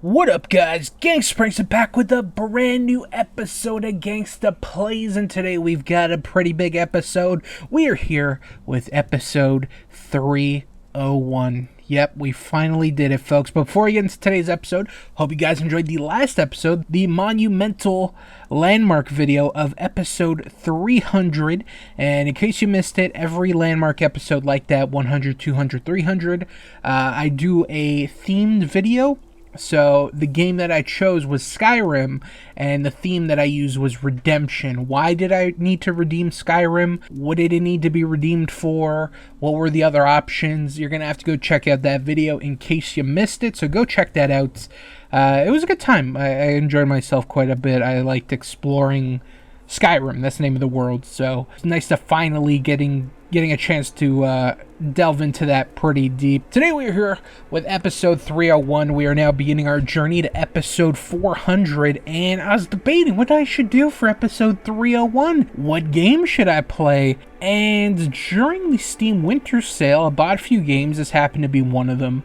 What up, guys? GangstaPranksta back with a brand new episode of Gangsta Plays, and today we've got a pretty big episode. We are here with episode 301. Yep, we finally did it, folks. Before we get into today's episode, hope you guys enjoyed the last episode, the monumental landmark video of episode 300. And in case you missed it, every landmark episode like that, 100, 200, 300, I do a themed video. So the game that I chose was Skyrim, and the theme that I used was redemption. Why did I need to redeem Skyrim? What did it need to be redeemed for? What were the other options? You're going to have to go check out that video in case you missed it, so go check that out. It was a good time. I enjoyed myself quite a bit. I liked exploring Skyrim. That's the name of the world, so it's nice to finally getting a chance to delve into that pretty deep. Today we are here with episode 301. We are now beginning our journey to episode 400, and I was debating what I should do for episode 301. What game should I play? And during the Steam Winter Sale, I bought a few games. This happened to be one of them.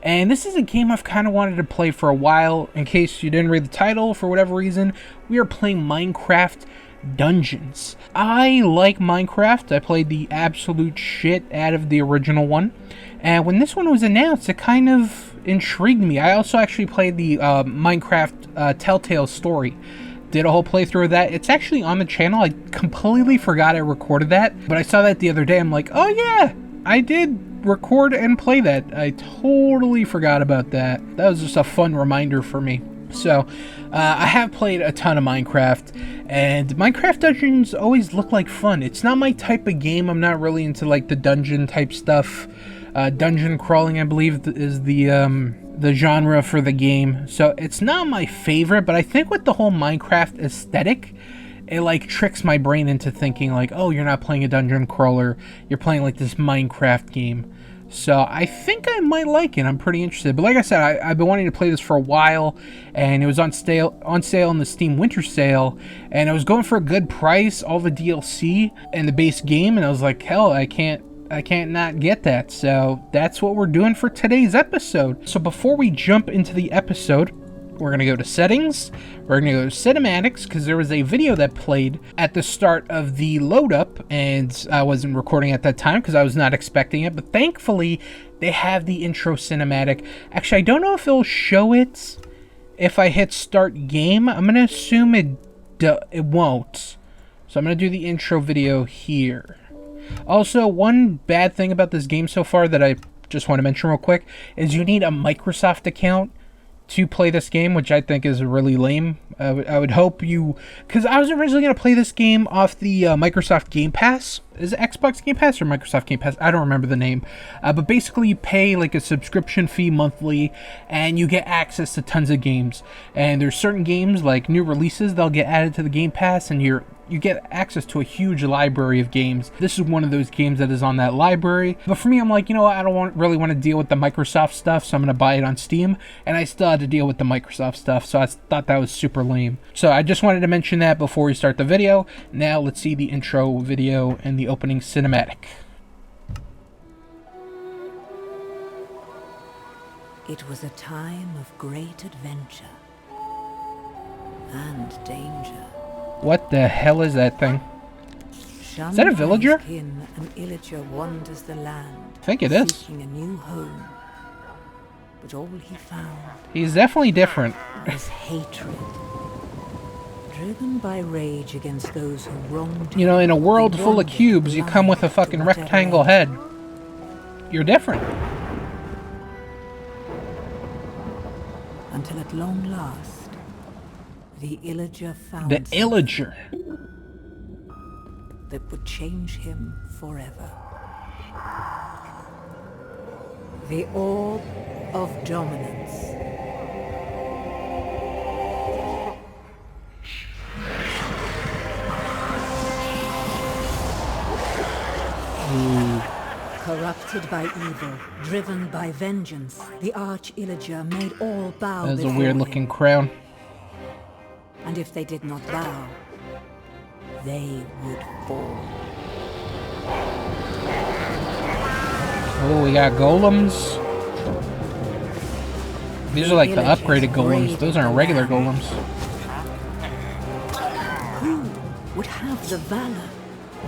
And this is a game I've kind of wanted to play for a while. In case you didn't read the title for whatever reason, we are playing Minecraft Dungeons. I like Minecraft. I played the absolute shit out of the original one, and when this one was announced, it kind of intrigued me. I also actually played the Minecraft Telltale story. Did a whole playthrough of that. It's actually on the channel. I completely forgot I recorded that, but I saw that the other day. I'm like, oh yeah, I did record and play that. I totally forgot about that. That was just a fun reminder for me. So, I have played a ton of Minecraft, and Minecraft Dungeons always look like fun. It's not my type of game. I'm not really into like the dungeon type stuff. Dungeon crawling, I believe, is the genre for the game. So it's not my favorite, but I think with the whole Minecraft aesthetic, it like tricks my brain into thinking like, oh, you're not playing a dungeon crawler. You're playing like this Minecraft game. So I think I might like it. I'm pretty interested. But like I said, I've been wanting to play this for a while, and it was on sale in the Steam Winter Sale, and I was going for a good price, all the DLC and the base game, and I was like, hell, I can't not get that. So that's what we're doing for today's episode. So before we jump into the episode, we're going to go to settings, we're going to go to cinematics, because there was a video that played at the start of the load up, and I wasn't recording at that time because I was not expecting it, but thankfully they have the intro cinematic. Actually, I don't know if it'll show it if I hit start game. I'm going to assume it won't. So I'm going to do the intro video here. Also, one bad thing about this game so far that I just want to mention real quick is you need a Microsoft account to play this game, which I think is really lame. I would hope you, because I was originally going to play this game off the Microsoft Game Pass. Is it Xbox Game Pass or Microsoft Game Pass? I don't remember the name. But basically you pay like a subscription fee monthly, and you get access to tons of games. And there's certain games, like new releases, they'll get added to the Game Pass, and you get access to a huge library of games. This is one of those games that is on that library. But for me, I'm like, you know what? I don't really want to deal with the Microsoft stuff, so I'm going to buy it on Steam. And I still had to deal with the Microsoft stuff, so I thought that was super lame. So I just wanted to mention that before we start the video. Now let's see the intro video and the opening cinematic. It was a time of great adventure and danger. What the hell is that thing? Is that a villager? An illager wanders the land, I think it is. seeking a new home. But all he found He's definitely different. was hatred. Driven by rage against those who wronged him. You know, in a world full of cubes, you come with a fucking rectangle head. You're different. Until at long last, the illager found The illager. that would change him forever. The Orb of Dominance. Corrupted by evil, driven by vengeance, the Arch-Illager made all bow That is a before weird him. looking crown. And if they did not bow, they would fall. Oh, we got golems. These are like the upgraded golems. Those aren't regular golems. Who would have the valor,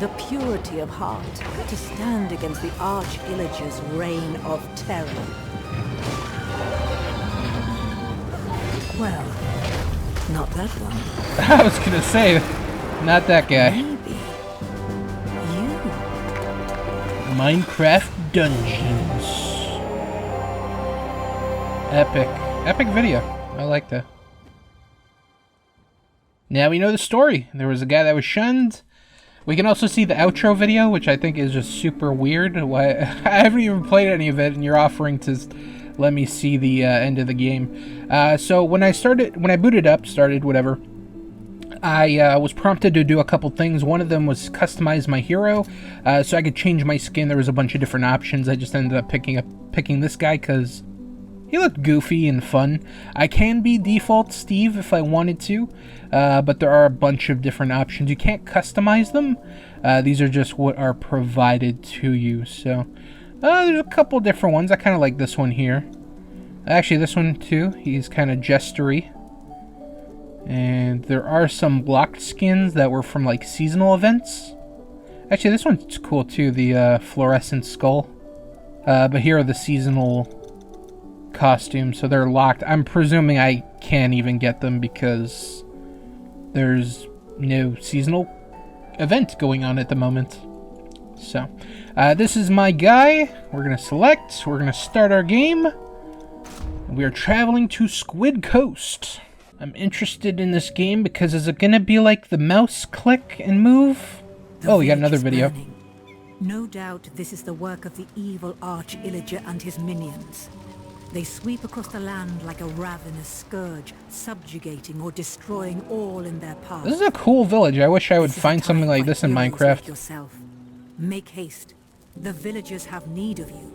the purity of heart, to stand against the Arch-Illager's reign of terror? Well, not that one. I was gonna say, not that guy. Maybe you. Minecraft Dungeons. Epic. Epic video. I like that. Now we know the story. There was a guy that was shunned. We can also see the outro video, which I think is just super weird. Why I haven't even played any of it, and you're offering to let me see the end of the game. So when I booted up, whatever, I was prompted to do a couple things. One of them was customize my hero, so I could change my skin. There was a bunch of different options. I just ended up picking this guy because he looked goofy and fun. I can be default Steve if I wanted to, but there are a bunch of different options. You can't customize them. These are just what are provided to you. So there's a couple different ones. I kind of like this one here. Actually, this one too. He's kind of gestury. And there are some blocked skins that were from like seasonal events. Actually, this one's cool too. The fluorescent skull. But here are the seasonal costumes, so they're locked. I'm presuming I can't even get them because there's no seasonal event going on at the moment. So this is my guy. We're gonna select, we're gonna start our game. We are traveling to Squid Coast. I'm interested in this game because is it gonna be like the mouse click and move? Oh, we got another video. No doubt this is the work of the evil Arch-Illager and his minions. They sweep across the land like a ravenous scourge, subjugating or destroying all in their path. This is a cool village. I wish I would find something like this in Minecraft. Yourself. Make haste. The villagers have need of you.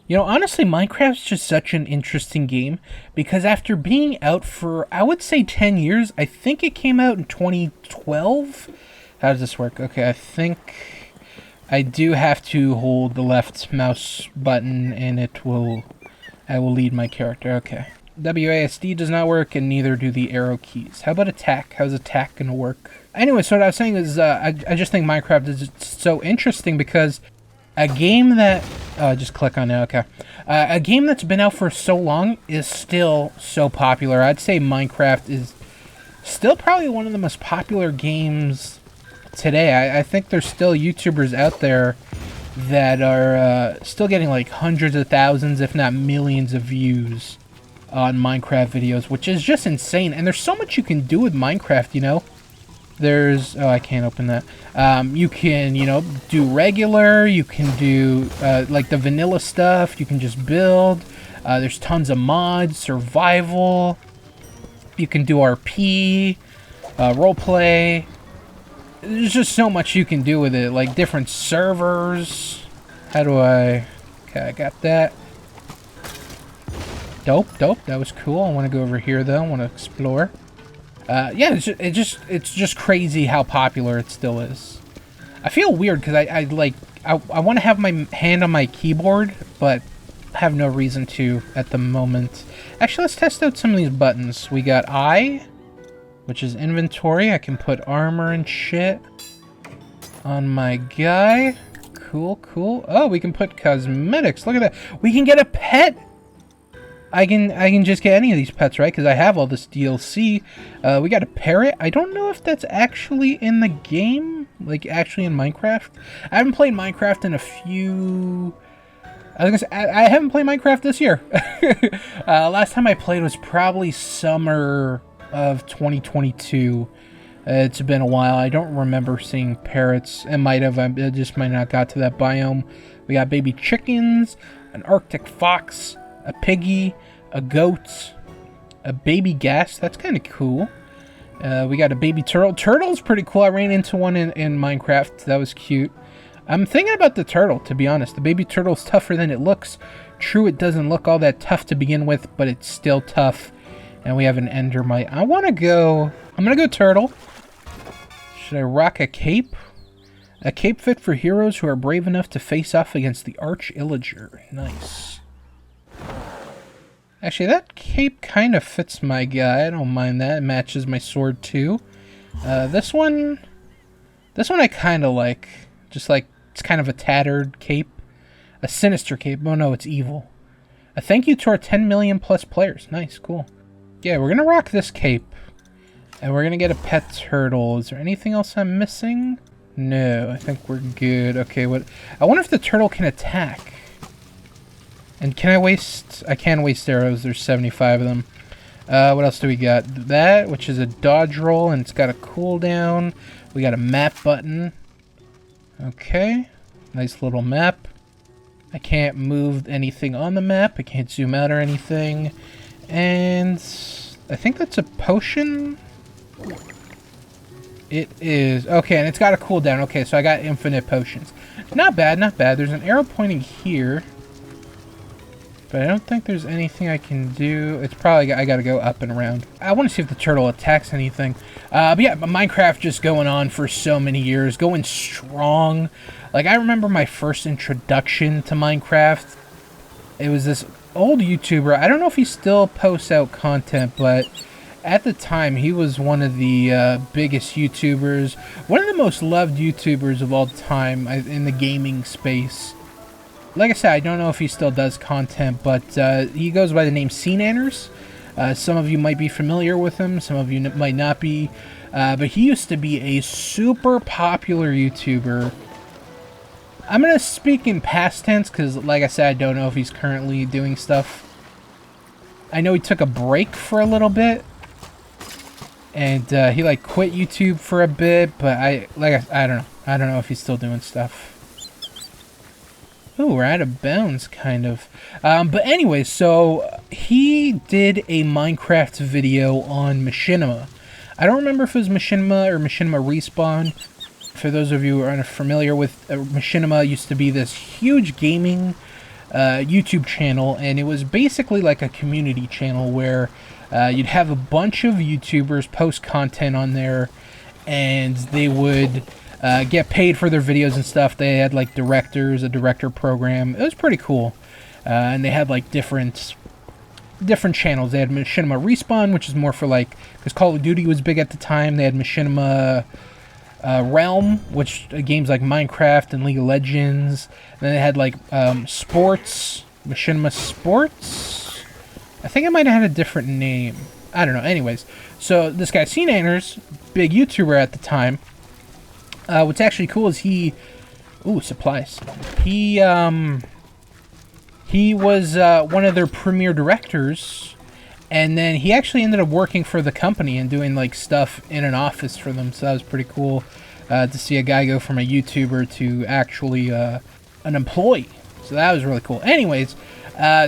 You know, honestly, Minecraft's just such an interesting game because after being out for, I would say 10 years, I think it came out in 2012. How does this work? Okay, I think I do have to hold the left mouse button and I will lead my character. Okay. WASD does not work and neither do the arrow keys. How about attack? How's attack gonna work? Anyway, so what I was saying is I just think Minecraft is so interesting because a game that... just click on it, okay. A game that's been out for so long is still so popular. I'd say Minecraft is still probably one of the most popular games today. I think there's still YouTubers out there that are still getting like hundreds of thousands, if not millions of views on Minecraft videos, which is just insane. And there's so much you can do with Minecraft, you know? There's... oh, I can't open that. You can, you know, do regular. You can do, like, the vanilla stuff. You can just build. There's tons of mods, survival. You can do RP, roleplay. There's just so much you can do with it. Like, different servers. How do I... okay, I got that. Dope, dope. That was cool. I want to go over here, though. I want to explore. Yeah, it's just crazy how popular it still is. I feel weird because I want to have my hand on my keyboard, but have no reason to at the moment. Actually, let's test out some of these buttons. We got I, which is inventory. I can put armor and shit on my guy. Cool, cool. Oh, we can put cosmetics. Look at that. We can get a pet. I can just get any of these pets, right? Because I have all this DLC. We got a parrot. I don't know if that's actually in the game, like actually in Minecraft. I haven't played Minecraft in a few... I was gonna say, I haven't played Minecraft this year. Last time I played was probably summer of 2022. It's been a while. I don't remember seeing parrots. It might have. I just might not got to that biome. We got baby chickens, an Arctic fox, a piggy, a goat, a baby ghast. That's kind of cool. We got a baby turtle. Turtle's pretty cool. I ran into one in Minecraft. That was cute. I'm thinking about the turtle, to be honest. The baby turtle's tougher than it looks. True, it doesn't look all that tough to begin with, but it's still tough. And we have an endermite. I'm gonna go turtle. Should I rock a cape? A cape fit for heroes who are brave enough to face off against the Arch-Illager. Nice. Actually, that cape kind of fits my guy. I don't mind that. It matches my sword too. This one I kind of like. Just like, it's kind of a tattered cape. A sinister cape. Oh no, it's evil. A thank you to our 10 million plus players. Nice, cool. Yeah, we're gonna rock this cape. And we're gonna get a pet turtle. Is there anything else I'm missing? No, I think we're good. Okay, what? I wonder if the turtle can attack. And can I waste... I can waste arrows. There's 75 of them. What else do we got? That, which is a dodge roll, and it's got a cooldown. We got a map button. Okay. Nice little map. I can't move anything on the map. I can't zoom out or anything. And I think that's a potion. It is. Okay, and it's got a cooldown. Okay, so I got infinite potions. Not bad, not bad. There's an arrow pointing here. But I don't think there's anything I can do. It's probably... I gotta go up and around. I want to see if the turtle attacks anything. But yeah, Minecraft just going on for so many years. Going strong. Like, I remember my first introduction to Minecraft. It was this old YouTuber. I don't know if he still posts out content, but at the time, he was one of the biggest YouTubers. One of the most loved YouTubers of all time in the gaming space. Like I said, I don't know if he still does content, but he goes by the name Cnanners. Some of you might be familiar with him. Some of you might not be. But he used to be a super popular YouTuber. I'm going to speak in past tense because, like I said, I don't know if he's currently doing stuff. I know he took a break for a little bit. And he, like, quit YouTube for a bit. But I don't know. I don't know if he's still doing stuff. Oh, we're out of bounds, kind of. But anyway, so he did a Minecraft video on Machinima. I don't remember if it was Machinima or Machinima Respawn. For those of you who are unfamiliar with Machinima, used to be this huge gaming YouTube channel, and it was basically like a community channel where you'd have a bunch of YouTubers post content on there, and they would get paid for their videos and stuff. They had like directors, a director program. It was pretty cool. And they had like different channels. They had Machinima Respawn, which is more for like, because Call of Duty was big at the time. They had Machinima Realm, which games like Minecraft and League of Legends. And then they had like Sports, Machinima Sports. I think it might have had a different name. I don't know. Anyways, so this guy Cnanners, big YouTuber at the time. What's actually cool is he... Ooh, supplies. He was one of their premier directors, and then he actually ended up working for the company and doing, like, stuff in an office for them, so that was pretty cool to see a guy go from a YouTuber to actually an employee. So that was really cool. Anyways,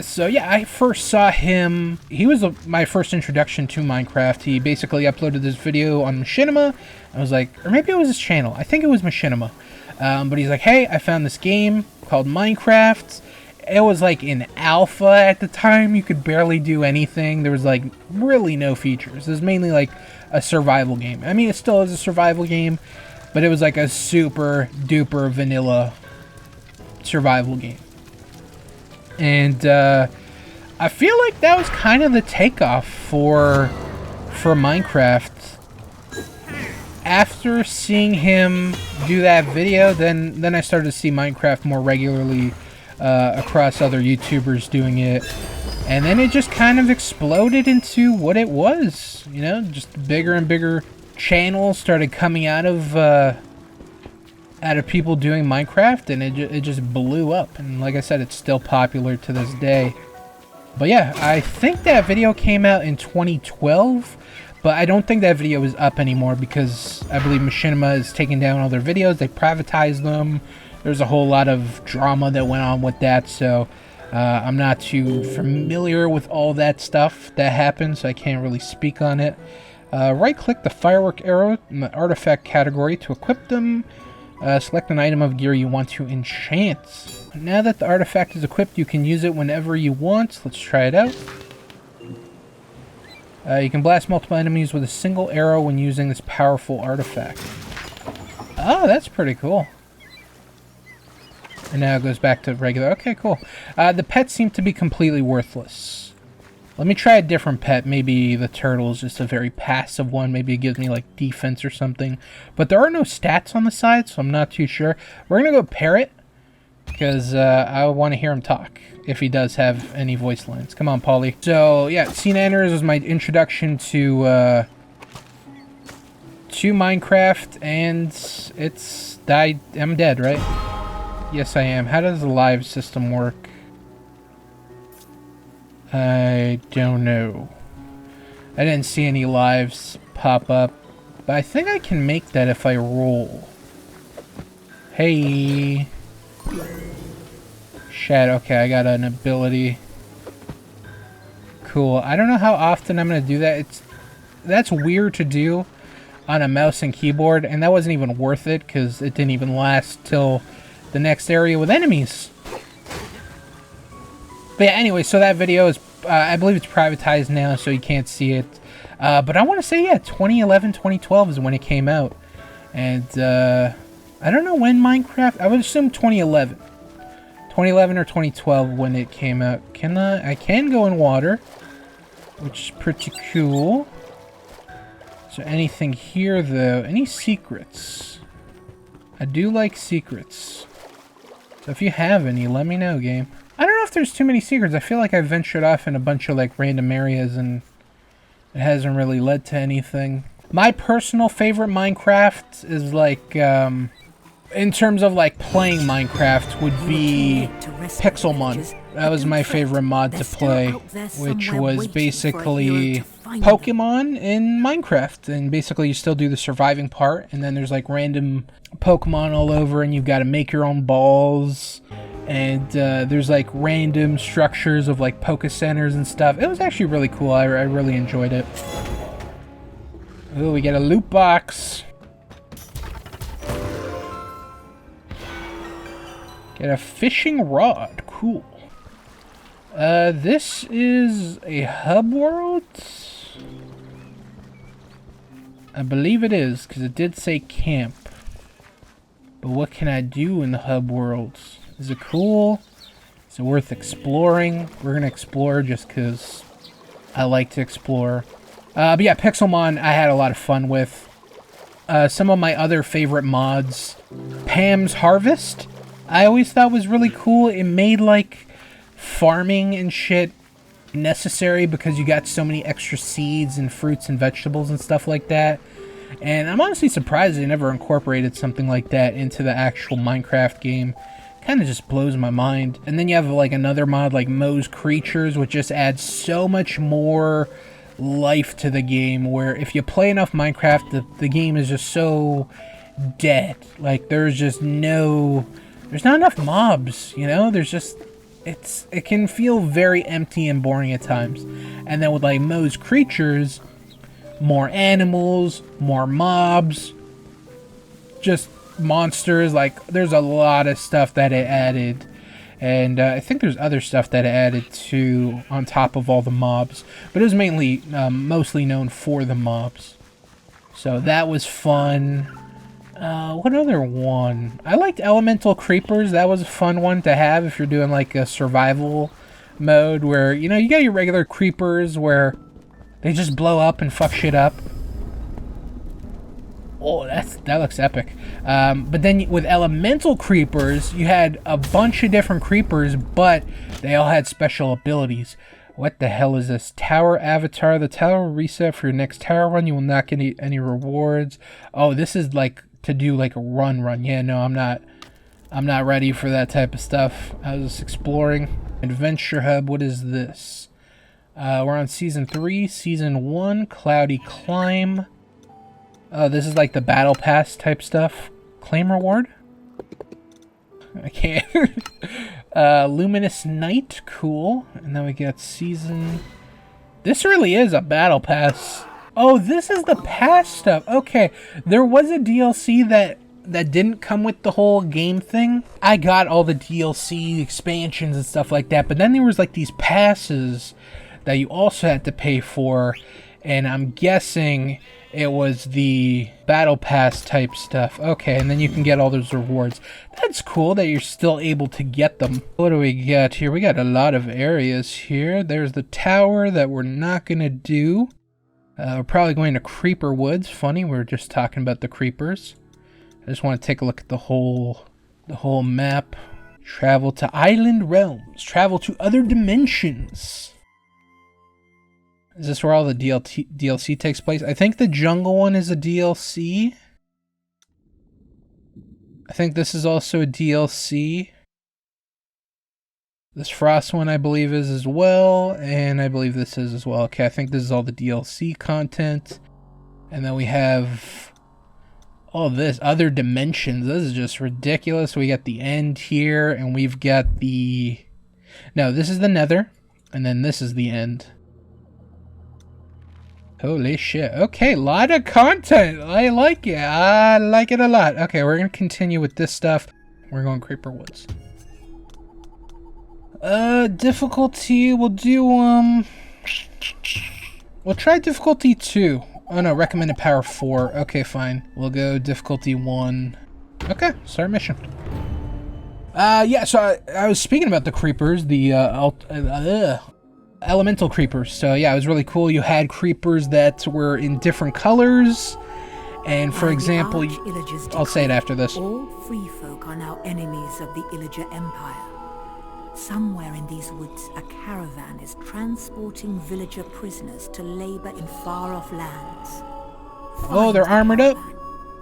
so yeah, I first saw him... He was my first introduction to Minecraft. He basically uploaded this video on Machinima. I was like, or maybe it was his channel. I think it was Machinima. But he's like, hey, I found this game called Minecraft. It was like in alpha at the time. You could barely do anything. There was like really no features. It was mainly like a survival game. I mean, it still is a survival game, but it was like a super duper vanilla survival game. And I feel like that was kind of the takeoff for Minecraft. After seeing him do that video, then I started to see Minecraft more regularly across other YouTubers doing it. And then it just kind of exploded into what it was. You know, just bigger and bigger channels started coming out of people doing Minecraft, and it just blew up. And like I said, it's still popular to this day. But yeah, I think that video came out in 2012. But I don't think that video is up anymore because I believe Machinima is taking down all their videos. They privatized them. There's a whole lot of drama that went on with that. So I'm not too familiar with all that stuff that happened, so I can't really speak on it. Right-click the firework arrow in the artifact category to equip them. Select an item of gear you want to enchant. Now that the artifact is equipped, you can use it whenever you want. Let's try it out. You can blast multiple enemies with a single arrow when using this powerful artifact. Oh, that's pretty cool. And now it goes back to regular. Okay, cool. The pets seem to be completely worthless. Let me try a different pet. Maybe the turtle is just a very passive one. Maybe it gives me like defense or something. But there are no stats on the side, so I'm not too sure. We're going to go parrot. Because I want to hear him talk. If he does have any voice lines. Come on, Paulie. So, yeah, Scene Enters was my introduction to Minecraft. And it's died. I'm dead, right? Yes, I am. How does the live system work? I don't know. I didn't see any lives pop up. But I think I can make that if I roll. Hey. Shit, okay, I got an ability. Cool. I don't know how often I'm going to do that. That's weird to do on a mouse and keyboard. And that wasn't even worth it because it didn't even last till the next area with enemies. But yeah, anyway, so that video is, I believe it's privatized now, so you can't see it. But I want to say, yeah, 2011, 2012 is when it came out. And, I don't know when Minecraft, I would assume 2011. 2011 or 2012 when it came out. I can go in water, which is pretty cool. So anything here, though? Any secrets? I do like secrets. So if you have any, let me know, game. I don't know if there's too many secrets. I feel like I ventured off in a bunch of like random areas and it hasn't really led to anything. My personal favorite Minecraft is like, in terms of like playing Minecraft would be Pixelmon. That was my favorite mod to play, which was basically Pokemon in Minecraft. And basically you still do the surviving part and then there's like random Pokemon all over and you've got to make your own balls. And there's like random structures of like Poke Centers and stuff. It was actually really cool. I really enjoyed it. Oh, we get a loot box. Get a fishing rod. Cool. This is a hub world? I believe it is, because it did say camp. But what can I do in the hub worlds? Is it cool? Is it worth exploring? We're going to explore just because I like to explore. But yeah, Pixelmon I had a lot of fun with. Some of my other favorite mods. Pam's Harvest, I always thought was really cool. It made like farming and shit necessary because you got so many extra seeds and fruits and vegetables and stuff like that. And I'm honestly surprised they never incorporated something like that into the actual Minecraft game. Kind of just blows my mind. And then you have like another mod like Moe's Creatures, which just adds so much more life to the game, where if you play enough Minecraft, the game is just so dead. Like there's not enough mobs, you know? There's just, it can feel very empty and boring at times. And then with like Moe's Creatures, more animals, more mobs, just monsters. Like there's a lot of stuff that it added. And I think there's other stuff that it added too on top of all the mobs. But it was mainly, mostly known for the mobs. So that was fun. What other one? I liked Elemental Creepers. That was a fun one to have if you're doing like a survival mode where, you know, you got your regular creepers where they just blow up and fuck shit up. Oh, that looks epic. But then with Elemental Creepers, you had a bunch of different creepers, but they all had special abilities. What the hell is this? Tower Avatar. The tower will reset for your next tower run. You will not get any rewards. Oh, this is like to do like a run. Yeah, no, I'm not ready for that type of stuff. I was just exploring. Adventure Hub. What is this? We're on Season 3. Season 1. Cloudy Climb. Oh, this is like the Battle Pass type stuff. Claim reward? I can't. Luminous Night. Cool. And then we got Season... This really is a Battle Pass. Oh, this is the pass stuff. Okay. There was a DLC that didn't come with the whole game thing. I got all the DLC expansions and stuff like that. But then there was like these passes that you also had to pay for. And I'm guessing it was the battle pass type stuff. Okay, and then you can get all those rewards. That's cool that you're still able to get them. What do we got here? We got a lot of areas here. There's the tower that we're not gonna do. We're probably going to Creeper Woods. Funny, we were just talking about the creepers. I just want to take a look at the whole map. Travel to Island Realms. Travel to other dimensions. Is this where all the DLC takes place? I think the jungle one is a DLC. I think this is also a DLC. This frost one I believe is as well. And I believe this is as well. Okay, I think this is all the DLC content. And then we have all this other dimensions. This is just ridiculous. We got the end here, and we've got the... No, this is the nether, and then this is the end. Holy shit. Okay, a lot of content. I like it. I like it a lot. Okay, we're going to continue with this stuff. We're going Creeper Woods. Difficulty, we'll do, we'll try difficulty 2. Oh no, recommended power 4. Okay, fine. We'll go difficulty 1. Okay, start mission. Yeah, so I was speaking about the creepers, the elemental creepers. So yeah, it was really cool. You had creepers that were in different colors. And for example, I'll say it after this. All free folk are now enemies of the Illager Empire. Somewhere in these woods, a caravan is transporting villager prisoners to labor in far-off lands. Oh, they're armored up?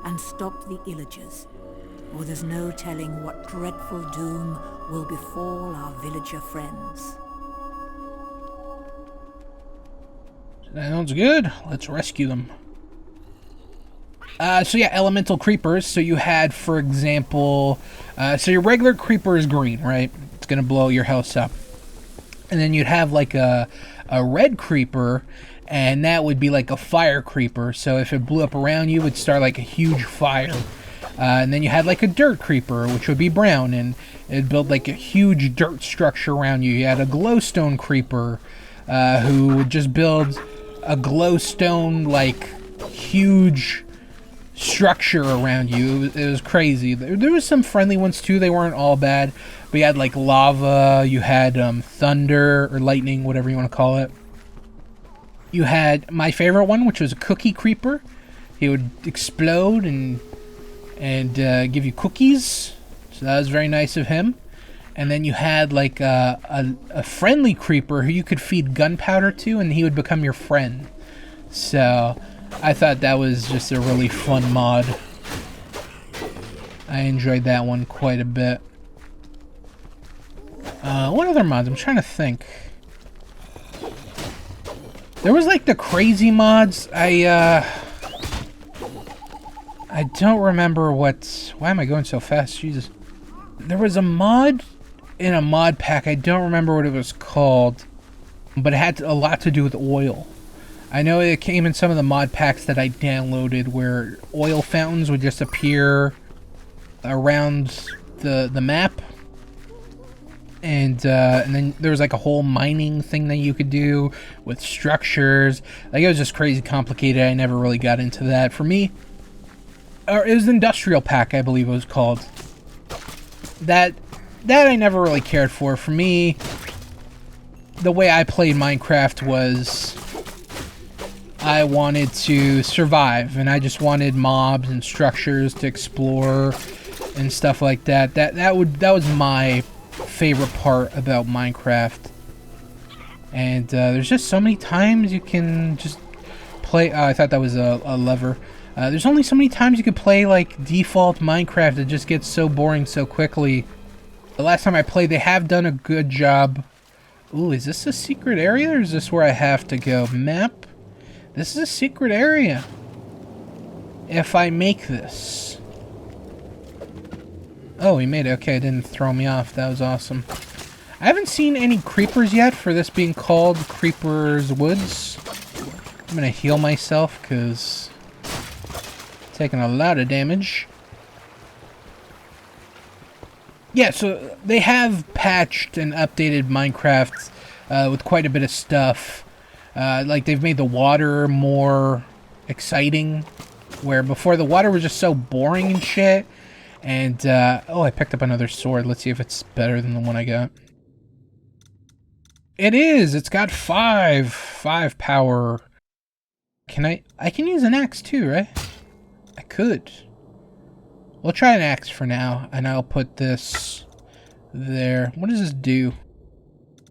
And stop the Illagers, or there's no telling what dreadful doom will befall our villager friends. Sounds good. Let's rescue them. So yeah, elemental creepers. So you had, for example, so your regular creeper is green, right? It's gonna blow your house up. And then you'd have like a red creeper, and that would be like a fire creeper. So if it blew up around you, it would start like a huge fire. And then you had like a dirt creeper, which would be brown, and it'd build like a huge dirt structure around you. You had a glowstone creeper, who would just build a glowstone like huge structure around you. It was crazy. There was some friendly ones too. They weren't all bad. But you had like lava, you had thunder or lightning, whatever you want to call it. You had my favorite one, which was a cookie creeper. He would explode and give you cookies. So that was very nice of him. And then you had like a friendly creeper who you could feed gunpowder to, and he would become your friend. So I thought that was just a really fun mod. I enjoyed that one quite a bit. What other mods? I'm trying to think. There was like the crazy mods. I don't remember what... Why am I going so fast? Jesus. There was a mod in a mod pack. I don't remember what it was called. But it had a lot to do with oil. I know it came in some of the mod packs that I downloaded where oil fountains would just appear around the map. And then there was like a whole mining thing that you could do with structures. Like, it was just crazy complicated. I never really got into that. For me, or it was the industrial pack, I believe it was called. That I never really cared for. For me, the way I played Minecraft was I wanted to survive, and I just wanted mobs and structures to explore and stuff like that. That was my favorite part about Minecraft. And there's just so many times you can just play. I thought that was a lever. There's only so many times you could play like default Minecraft. It just gets so boring so quickly. The last time I played, they have done a good job. Ooh, is this a secret area, or is this where I have to go? Map? This is a secret area. If I make this. Oh, we made it. Okay, it didn't throw me off. That was awesome. I haven't seen any creepers yet for this being called Creepers Woods. I'm gonna heal myself because taking a lot of damage. Yeah, so they have patched and updated Minecraft with quite a bit of stuff. Like, they've made the water more exciting. Where before the water was just so boring and shit. And, oh, I picked up another sword. Let's see if it's better than the one I got. It is! It's got 5 power. Can I can use an axe too, right? I could. We'll try an axe for now, and I'll put this there. What does this do?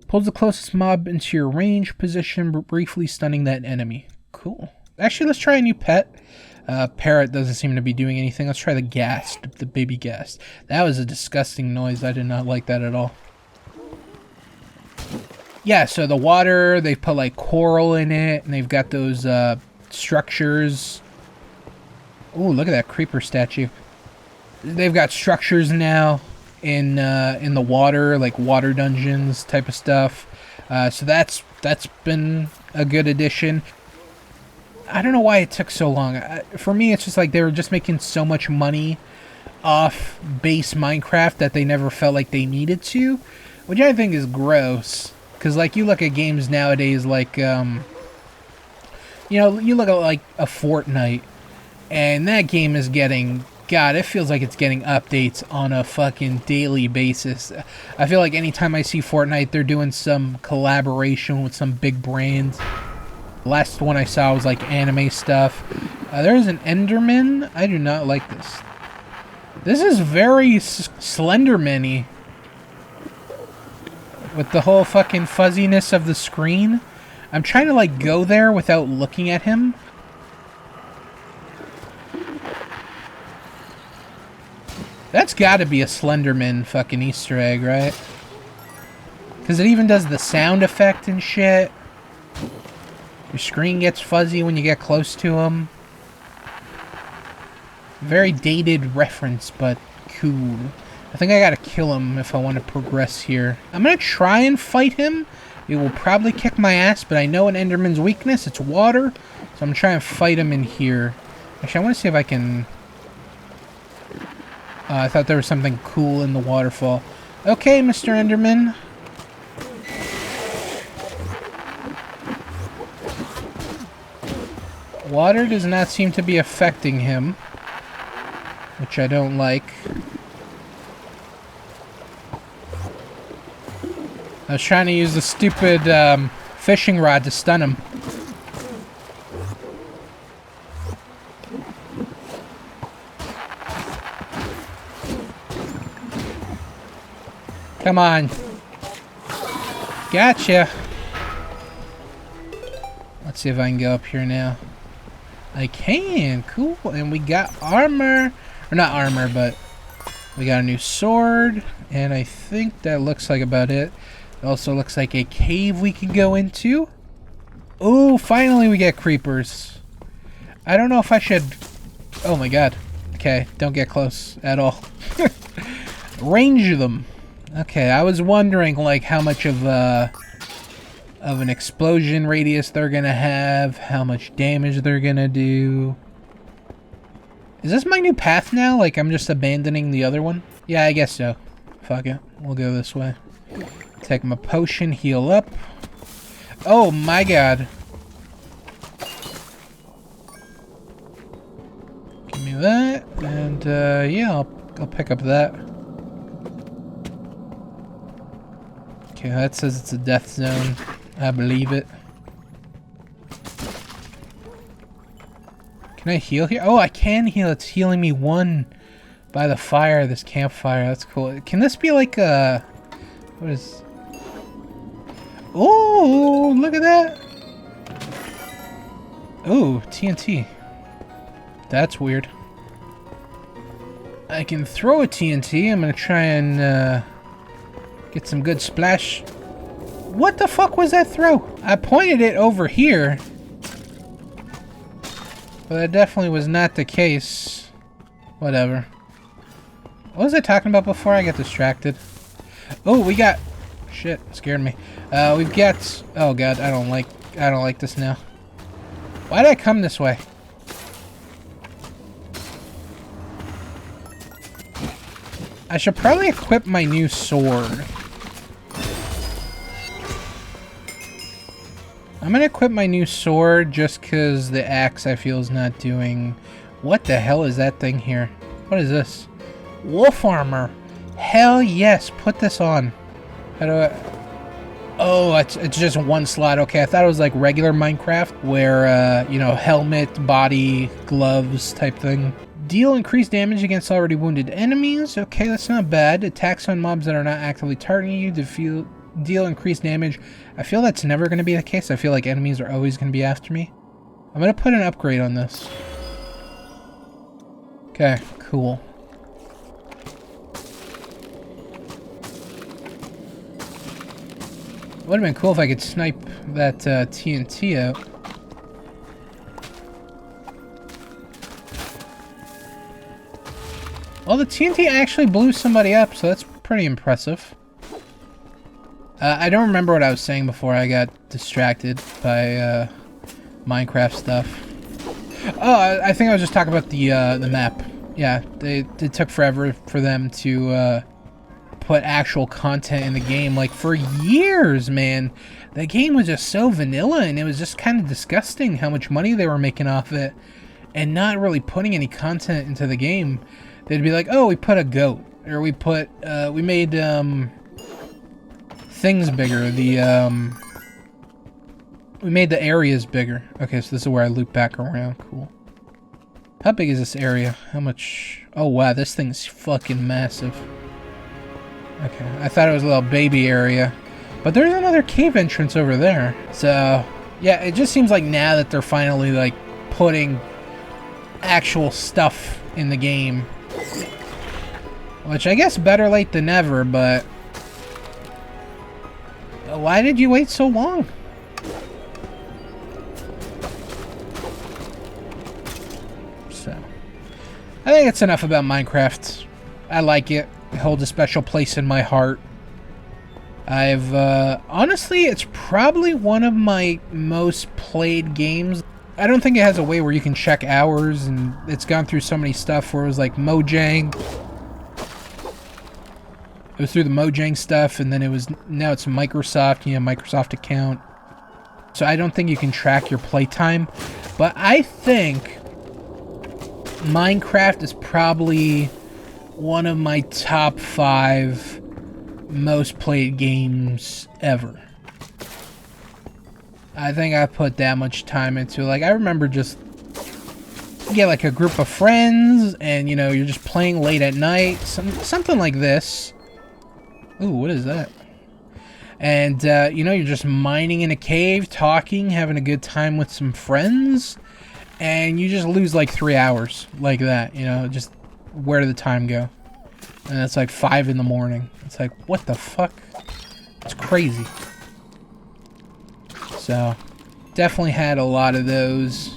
Pulls the closest mob into your range position, briefly stunning that enemy. Cool. Actually, let's try a new pet. Parrot doesn't seem to be doing anything. Let's try the ghast, the baby ghast. That was a disgusting noise. I did not like that at all. Yeah, so the water, they put like coral in it, and they've got those structures. Oh, look at that creeper statue. They've got structures now in the water, like water dungeons type of stuff. So that's been a good addition. I don't know why it took so long. For me, it's just like they were just making so much money off base Minecraft that they never felt like they needed to, which I think is gross. Because, like, you look at games nowadays like, you know, you look at, like, a Fortnite, and that game is getting, God, it feels like it's getting updates on a fucking daily basis. I feel like anytime I see Fortnite, they're doing some collaboration with some big brands. The last one I saw was, like, anime stuff. There's an Enderman. I do not like this. This is very Slenderman-y. With the whole fucking fuzziness of the screen. I'm trying to, like, go there without looking at him. That's gotta be a Slenderman fucking Easter egg, right? Because it even does the sound effect and shit. Your screen gets fuzzy when you get close to him. Very dated reference, but cool. I think I gotta kill him if I want to progress here. I'm gonna try and fight him. He will probably kick my ass, but I know an Enderman's weakness. It's water. So I'm gonna try and fight him in here. Actually, I want to see if I can... I thought there was something cool in the waterfall. Okay, Mr. Enderman. Water does not seem to be affecting him, which I don't like. I was trying to use the stupid fishing rod to stun him. Come on. Gotcha. Let's see if I can go up here now. I can. Cool. And we got armor. Or not armor, but we got a new sword. And I think that looks like about it. It also looks like a cave we can go into. Oh, finally we get creepers. I don't know if I should... Oh my god. Okay, don't get close at all. Range them. Okay, I was wondering like how much of an explosion radius they're gonna have, how much damage they're gonna do. Is this my new path now? Like I'm just abandoning the other one? Yeah, I guess so. Fuck it. We'll go this way. Take my potion, heal up. Oh my god. Give me that, and yeah, I'll pick up that. Okay, that says it's a death zone. I believe it. Can I heal here? Oh, I can heal. It's healing me 1 by the fire, this campfire. That's cool. Can this be like a... What is... Oh, look at that. Oh, TNT. That's weird. I can throw a TNT. I'm going to try and get some good splash. What the fuck was that throw? I pointed it over here. But that definitely was not the case. Whatever. What was I talking about before I got distracted? Oh, we got... Shit, scared me. We've got... Oh god, I don't like this now. Why did I come this way? I should probably equip my new sword. I'm gonna equip my new sword just because the axe I feel is not doing... What the hell is that thing here? What is this? Wolf armor! Hell yes, put this on. How do I... Oh, it's just one slot. Okay, I thought it was like regular Minecraft where, you know, helmet, body, gloves type thing. Deal increased damage against already wounded enemies. Okay, that's not bad. Attacks on mobs that are not actively targeting you to deal increased damage. I feel that's never going to be the case. I feel like enemies are always going to be after me. I'm going to put an upgrade on this. Okay, cool. Would have been cool if I could snipe that TNT out. Well, the TNT actually blew somebody up, so that's pretty impressive. I don't remember what I was saying before I got distracted by Minecraft stuff. Oh, I think I was just talking about the map. Yeah, it took forever for them to put actual content in the game. Like, for years, man, the game was just so vanilla, and it was just kind of disgusting how much money they were making off it, and not really putting any content into the game. They'd be like, oh, we put a goat, or we put, we made, things bigger, we made the areas bigger. Okay, so this is where I loop back around. Cool. How big is this area? How much? Oh, wow, this thing's fucking massive. Okay, I thought it was a little baby area. But there's another cave entrance over there. So, yeah, it just seems like now that they're finally, like, putting actual stuff in the game. Which I guess better late than never, but... Why did you wait so long? So, I think it's enough about Minecraft. I like it. It holds a special place in my heart. I've, honestly, it's probably one of my most played games. I don't think it has a way where you can check hours, and it's gone through so many stuff where it was like Mojang. It was through the Mojang stuff, and then now it's Microsoft, you know, Microsoft account. So I don't think you can track your playtime, but I think Minecraft is probably one of my top 5 most played games ever. I think I put that much time into it. Like, I remember just get like a group of friends, and you know, you're just playing late at night, something like this. Ooh, what is that? And you know, you're just mining in a cave, talking, having a good time with some friends, and you just lose like 3 hours like that. You know, just where did the time go? And it's like 5 in the morning. It's like, what the fuck? It's crazy. So, definitely had a lot of those.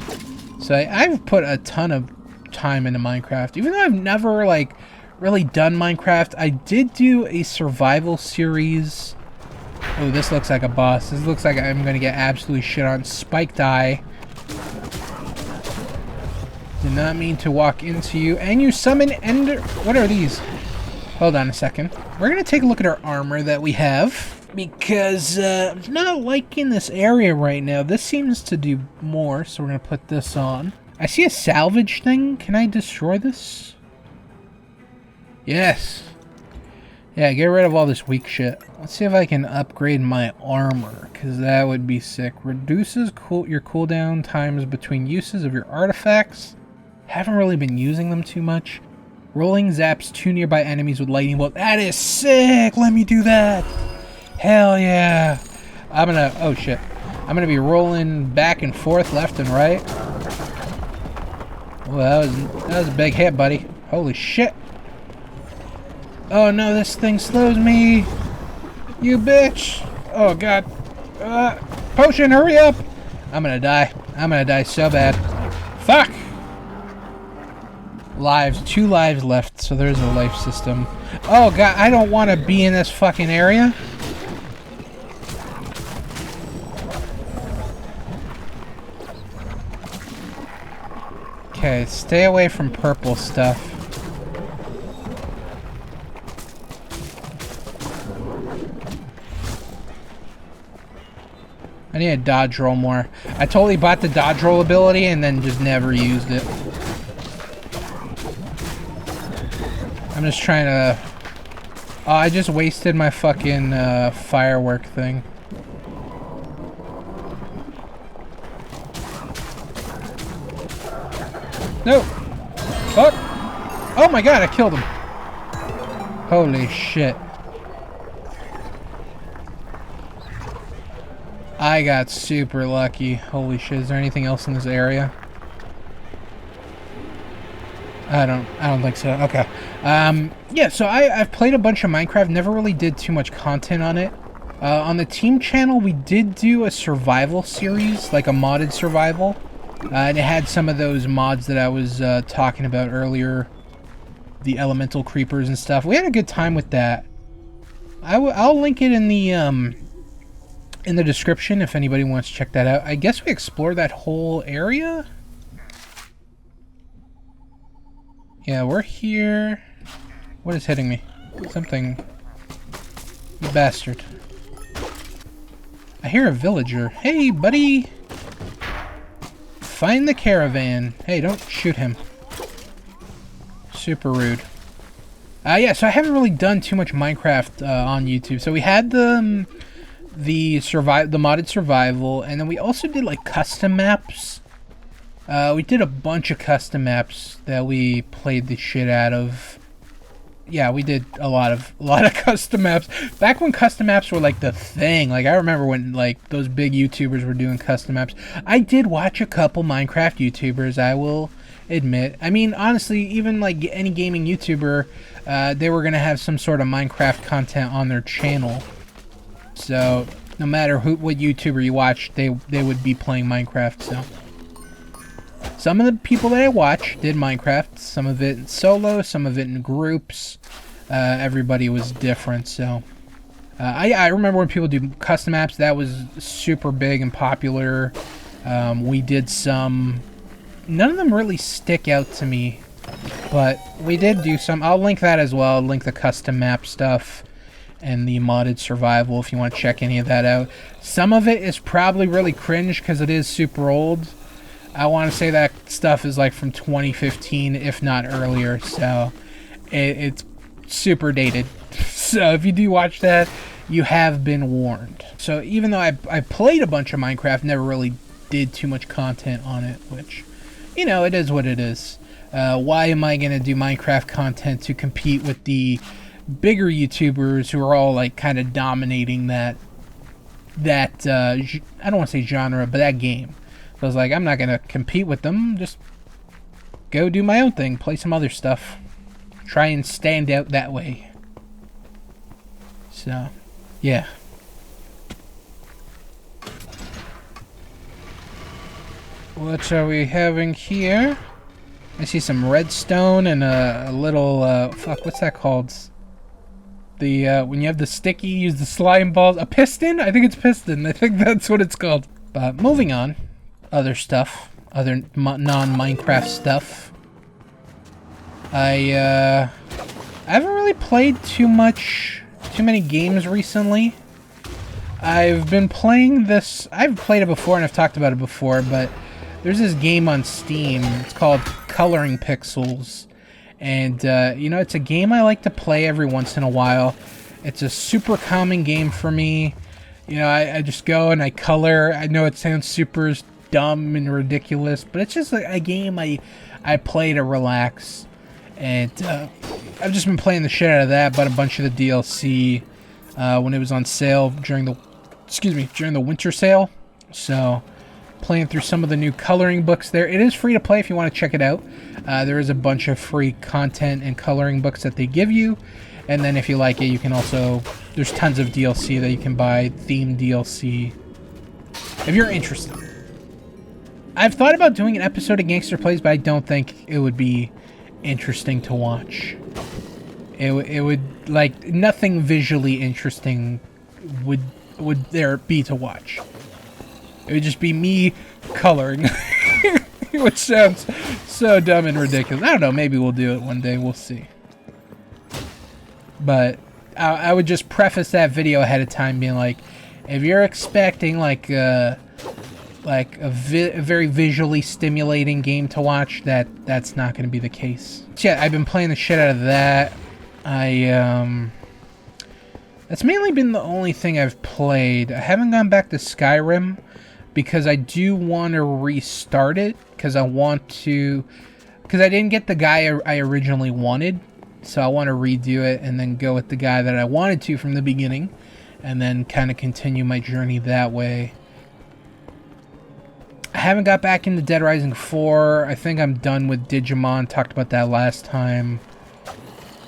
So I've put a ton of time into Minecraft. Even though I've never, like, really done Minecraft, I did do a survival series. Oh, this looks like a boss. This looks like I'm gonna get absolutely shit on. Spiked eye. Did not mean to walk into you. And you summon Ender... What are these? Hold on a second. We're gonna take a look at our armor that we have. Because I'm not liking this area right now. This seems to do more, so we're gonna put this on. I see a salvage thing. Can I destroy this? Yes. Yeah, get rid of all this weak shit. Let's see if I can upgrade my armor, because that would be sick. Reduces your cooldown times between uses of your artifacts. Haven't really been using them too much. Rolling zaps 2 nearby enemies with lightning bolt. That is sick! Let me do that! Hell yeah! I'm gonna... Oh shit. I'm gonna be rolling back and forth, left and right. Well, that was a big hit, buddy. Holy shit! Oh no, this thing slows me! You bitch! Oh god. Potion, hurry up! I'm gonna die. I'm gonna die so bad. Fuck! Lives. 2 lives left, so there's a life system. Oh god, I don't want to be in this fucking area. Okay, stay away from purple stuff. I need to dodge roll more. I totally bought the dodge roll ability and then just never used it. I'm just trying to... Oh, I just wasted my fucking firework thing. No! Fuck! Oh my god, I killed him! Holy shit. I got super lucky. Holy shit, is there anything else in this area? I don't think so. Okay. Yeah, so I've played a bunch of Minecraft, never really did too much content on it. On the team channel, we did do a survival series, like a modded survival. And it had some of those mods that I was talking about earlier. The elemental creepers and stuff. We had a good time with that. I'll link it in the description if anybody wants to check that out. I guess we explored that whole area. Yeah, we're here. What is hitting me? Something. You bastard. I hear a villager. Hey, buddy! Find the caravan. Hey, don't shoot him. Super rude. Yeah, so I haven't really done too much Minecraft on YouTube. So we had the modded survival, and then we also did like custom maps. We did a bunch of custom maps that we played the shit out of. Yeah, we did a lot of custom maps. Back when custom maps were like the thing. Like I remember when like those big YouTubers were doing custom maps. I did watch a couple Minecraft YouTubers, I will admit. I mean, honestly, even like any gaming YouTuber, they were gonna have some sort of Minecraft content on their channel. So no matter what YouTuber you watch, they would be playing Minecraft. So some of the people that I watch did Minecraft, some of it in solo, some of it in groups. Everybody was different. So I remember when people do custom maps, that was super big and popular. We did some. None of them really stick out to me, but we did do some. I'll link that as well. I'll link the custom map stuff and the modded survival if you want to check any of that out. Some of it is probably really cringe because it is super old. I want to say that stuff is like from 2015, if not earlier, so it's super dated. So if you do watch that, you have been warned. So even though I played a bunch of Minecraft, never really did too much content on it, which, you know, it is what it is. Why am I going to do Minecraft content to compete with the bigger YouTubers who are all like kind of dominating that I don't want to say genre, but that game. So I was like, I'm not going to compete with them. Just go do my own thing. Play some other stuff. Try and stand out that way. So, yeah. What are we having here? I see some redstone and a little, fuck, what's that called? The, when you have the sticky, use the slime balls. A piston? I think it's piston. I think that's what it's called. But moving on. Other stuff. Other non-Minecraft stuff. I haven't really played too many games recently. I've been playing this... I've played it before and I've talked about it before, but there's this game on Steam. It's called Coloring Pixels. And, you know, it's a game I like to play every once in a while. It's a super calming game for me. You know, I just go and I color. I know it sounds super dumb and ridiculous, but it's just like a game I play to relax. And I've just been playing the shit out of that, but a bunch of the DLC when it was on sale during the winter sale. So playing through some of the new coloring books there. It is free to play if you want to check it out. There is a bunch of free content and coloring books that they give you. And then if you like it, you can also... There's tons of DLC that you can buy, themed DLC, if you're interested. I've thought about doing an episode of Gangster Plays, but I don't think it would be interesting to watch. It would, like, nothing visually interesting would there be to watch. It would just be me coloring, which sounds so dumb and ridiculous. I don't know, maybe we'll do it one day, we'll see. But I would just preface that video ahead of time being like, If you're expecting like a very visually stimulating game to watch, that's not going to be the case. So yeah, I've been playing the shit out of that. That's mainly been the only thing I've played. I haven't gone back to Skyrim because I do want to restart it because I didn't get the guy I originally wanted, so I want to redo it and then go with the guy that I wanted to from the beginning, and then kind of continue my journey that way. I haven't got back into Dead Rising 4. I think I'm done with Digimon. Talked about that last time.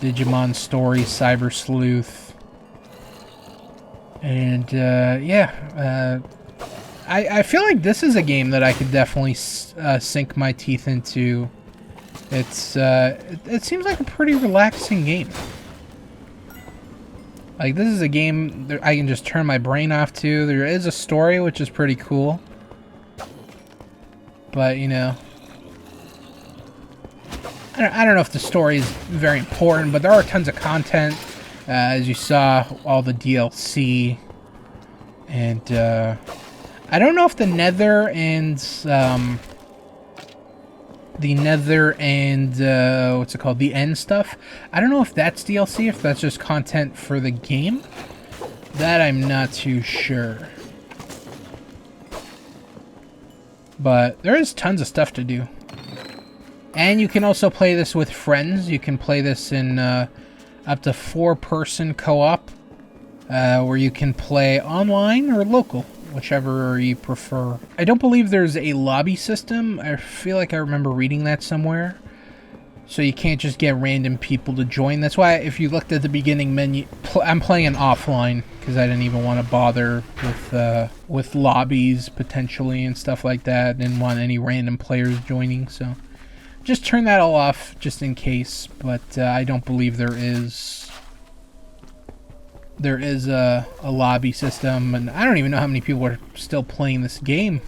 Digimon Story, Cyber Sleuth. And, yeah. I feel like this is a game that I could definitely sink my teeth into. It seems like a pretty relaxing game. Like, this is a game that I can just turn my brain off to. There is a story, which is pretty cool. But, you know, I don't know if the story is very important, but there are tons of content. As you saw, all the DLC. And, I don't know if the Nether and, what's it called? The End stuff. I don't know if that's DLC, if that's just content for the game. That I'm not too sure. But there is tons of stuff to do. And you can also play this with friends. You can play this in up to 4-person co-op, where you can play online or local, whichever you prefer. I don't believe there's a lobby system. I feel like I remember reading that somewhere. So you can't just get random people to join. That's why if you looked at the beginning menu, I'm playing offline because I didn't even want to bother with lobbies potentially and stuff like that. Didn't want any random players joining, so just turn that all off just in case. But I don't believe there is a lobby system, and I don't even know how many people are still playing this game.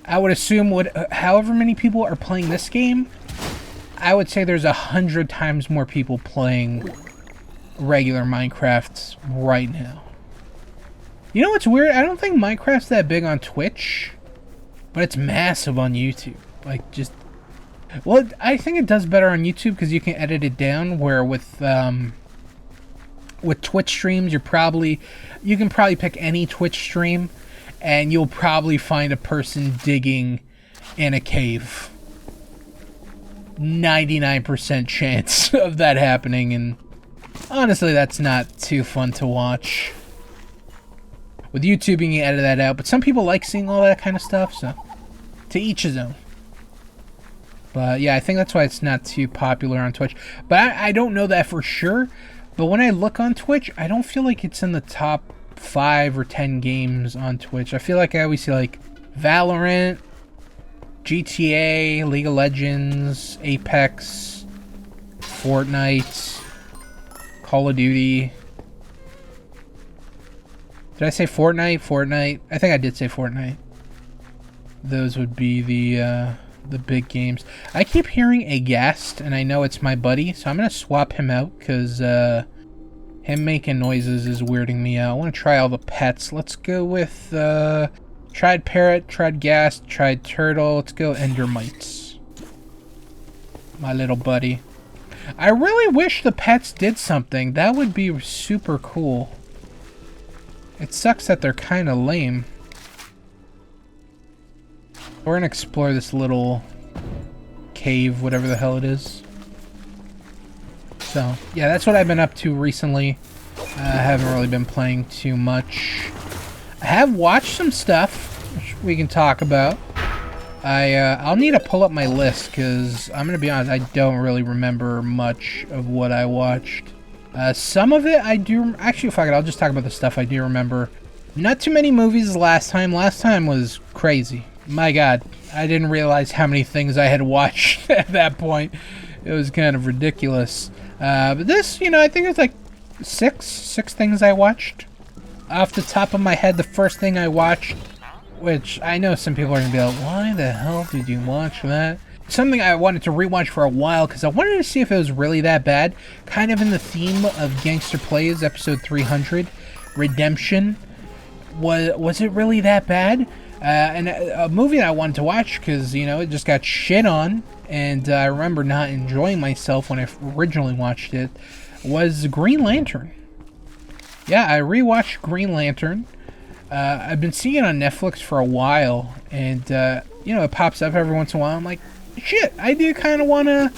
I would assume however many people are playing this game, I would say there's 100 times more people playing regular Minecraft right now. You know what's weird? I don't think Minecraft's that big on Twitch, but it's massive on YouTube. Like, just... Well, I think it does better on YouTube because you can edit it down, where with Twitch streams, you can probably pick any Twitch stream, and you'll probably find a person digging in a cave. 99% chance of that happening, and honestly, that's not too fun to watch. With YouTube, you can edit that out, but some people like seeing all that kind of stuff, so to each his own. But yeah, I think that's why it's not too popular on Twitch. But I don't know that for sure. But when I look on Twitch, I don't feel like it's in the top 5 or 10 games on Twitch. I feel like I always see like Valorant, GTA, League of Legends, Apex, Fortnite, Call of Duty. Did I say Fortnite? Fortnite. I think I did say Fortnite. Those would be the big games. I keep hearing a guest, and I know it's my buddy, so I'm gonna swap him out because him making noises is weirding me out. I want to try all the pets. Let's go with tried parrot, tried ghast, tried turtle. Let's go endermites. My little buddy. I really wish the pets did something. That would be super cool. It sucks that they're kind of lame. We're gonna explore this little cave, whatever the hell it is. So, yeah, that's what I've been up to recently. I haven't really been playing too much. I have watched some stuff, which we can talk about. I'll need to pull up my list, because I'm gonna be honest, I don't really remember much of what I watched. Some of it I do... Actually, fuck it, I'll just talk about the stuff I do remember. Not too many movies last time. Last time was crazy. My god, I didn't realize how many things I had watched at that point. It was kind of ridiculous. But this, you know, I think it's like six things I watched. Off the top of my head, the first thing I watched, which I know some people are going to be like, why the hell did you watch that? Something I wanted to rewatch for a while because I wanted to see if it was really that bad. Kind of in the theme of Gangster Plays, episode 300, Redemption. was it really that bad? And a movie that I wanted to watch because, you know, it just got shit on, and I remember not enjoying myself when I originally watched it, was Green Lantern. Yeah, I rewatched Green Lantern. I've been seeing it on Netflix for a while, and, you know, it pops up every once in a while. I'm like, shit, I do kind of want to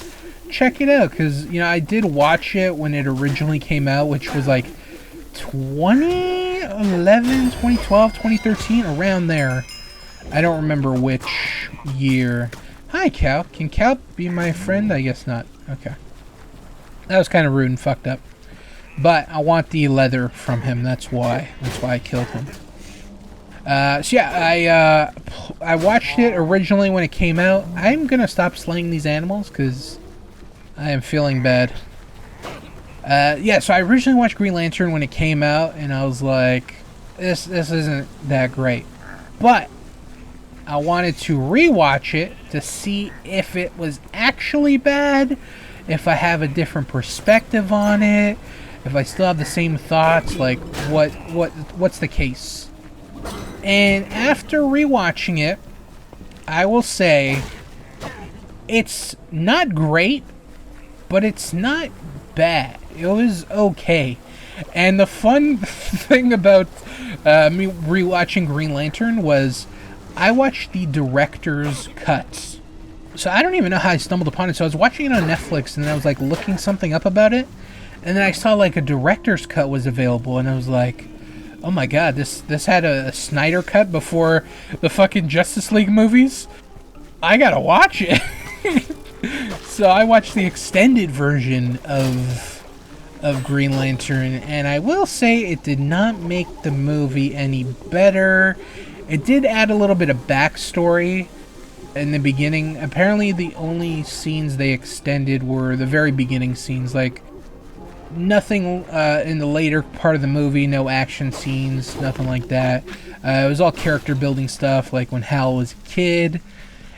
check it out, because, you know, I did watch it when it originally came out, which was like 2011, 2012, 2013, around there. I don't remember which year. Hi, Cal. Can Cal be my friend? I guess not. Okay. That was kind of rude and fucked up. But I want the leather from him. That's why. That's why I killed him. So yeah, I watched it originally when it came out. I'm gonna stop slaying these animals because I am feeling bad. Yeah, so I originally watched Green Lantern when it came out, and I was like, this isn't that great. But I wanted to rewatch it to see if it was actually bad, if I have a different perspective on it, if I still have the same thoughts, like what's the case. And after rewatching it, I will say it's not great, but it's not bad. It was okay. And the fun thing about me rewatching Green Lantern was I watched the director's cuts. So I don't even know how I stumbled upon it. So I was watching it on Netflix, and then I was like looking something up about it, and then I saw like a director's cut was available, and I was like, oh my god, this had a Snyder cut before the fucking Justice League movies? I gotta watch it. So I watched the extended version of Green Lantern, and I will say it did not make the movie any better. It did add a little bit of backstory in the beginning. Apparently the only scenes they extended were the very beginning scenes, like nothing in the later part of the movie, no action scenes, nothing like that. It was all character building stuff, like when Hal was a kid,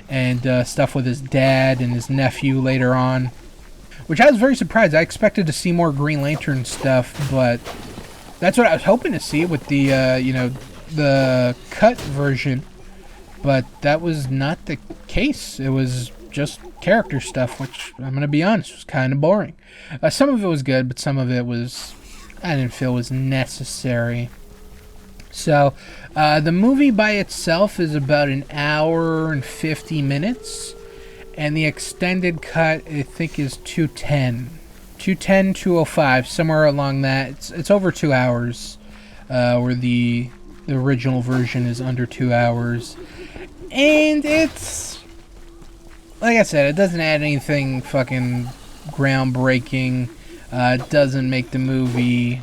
and stuff with his dad and his nephew later on, which I was very surprised. I expected to see more Green Lantern stuff, but that's what I was hoping to see with the, you know, the cut version, but that was not the case. It was just character stuff, which, I'm gonna be honest, was kind of boring. Some of it was good, but some of it was, I didn't feel was necessary. So, the movie by itself is about an hour and 50 minutes, and the extended cut, I think, is 205, somewhere along that. It's over 2 hours, where the original version is under 2 hours. And it's, like I said, it doesn't add anything fucking groundbreaking. It doesn't make the movie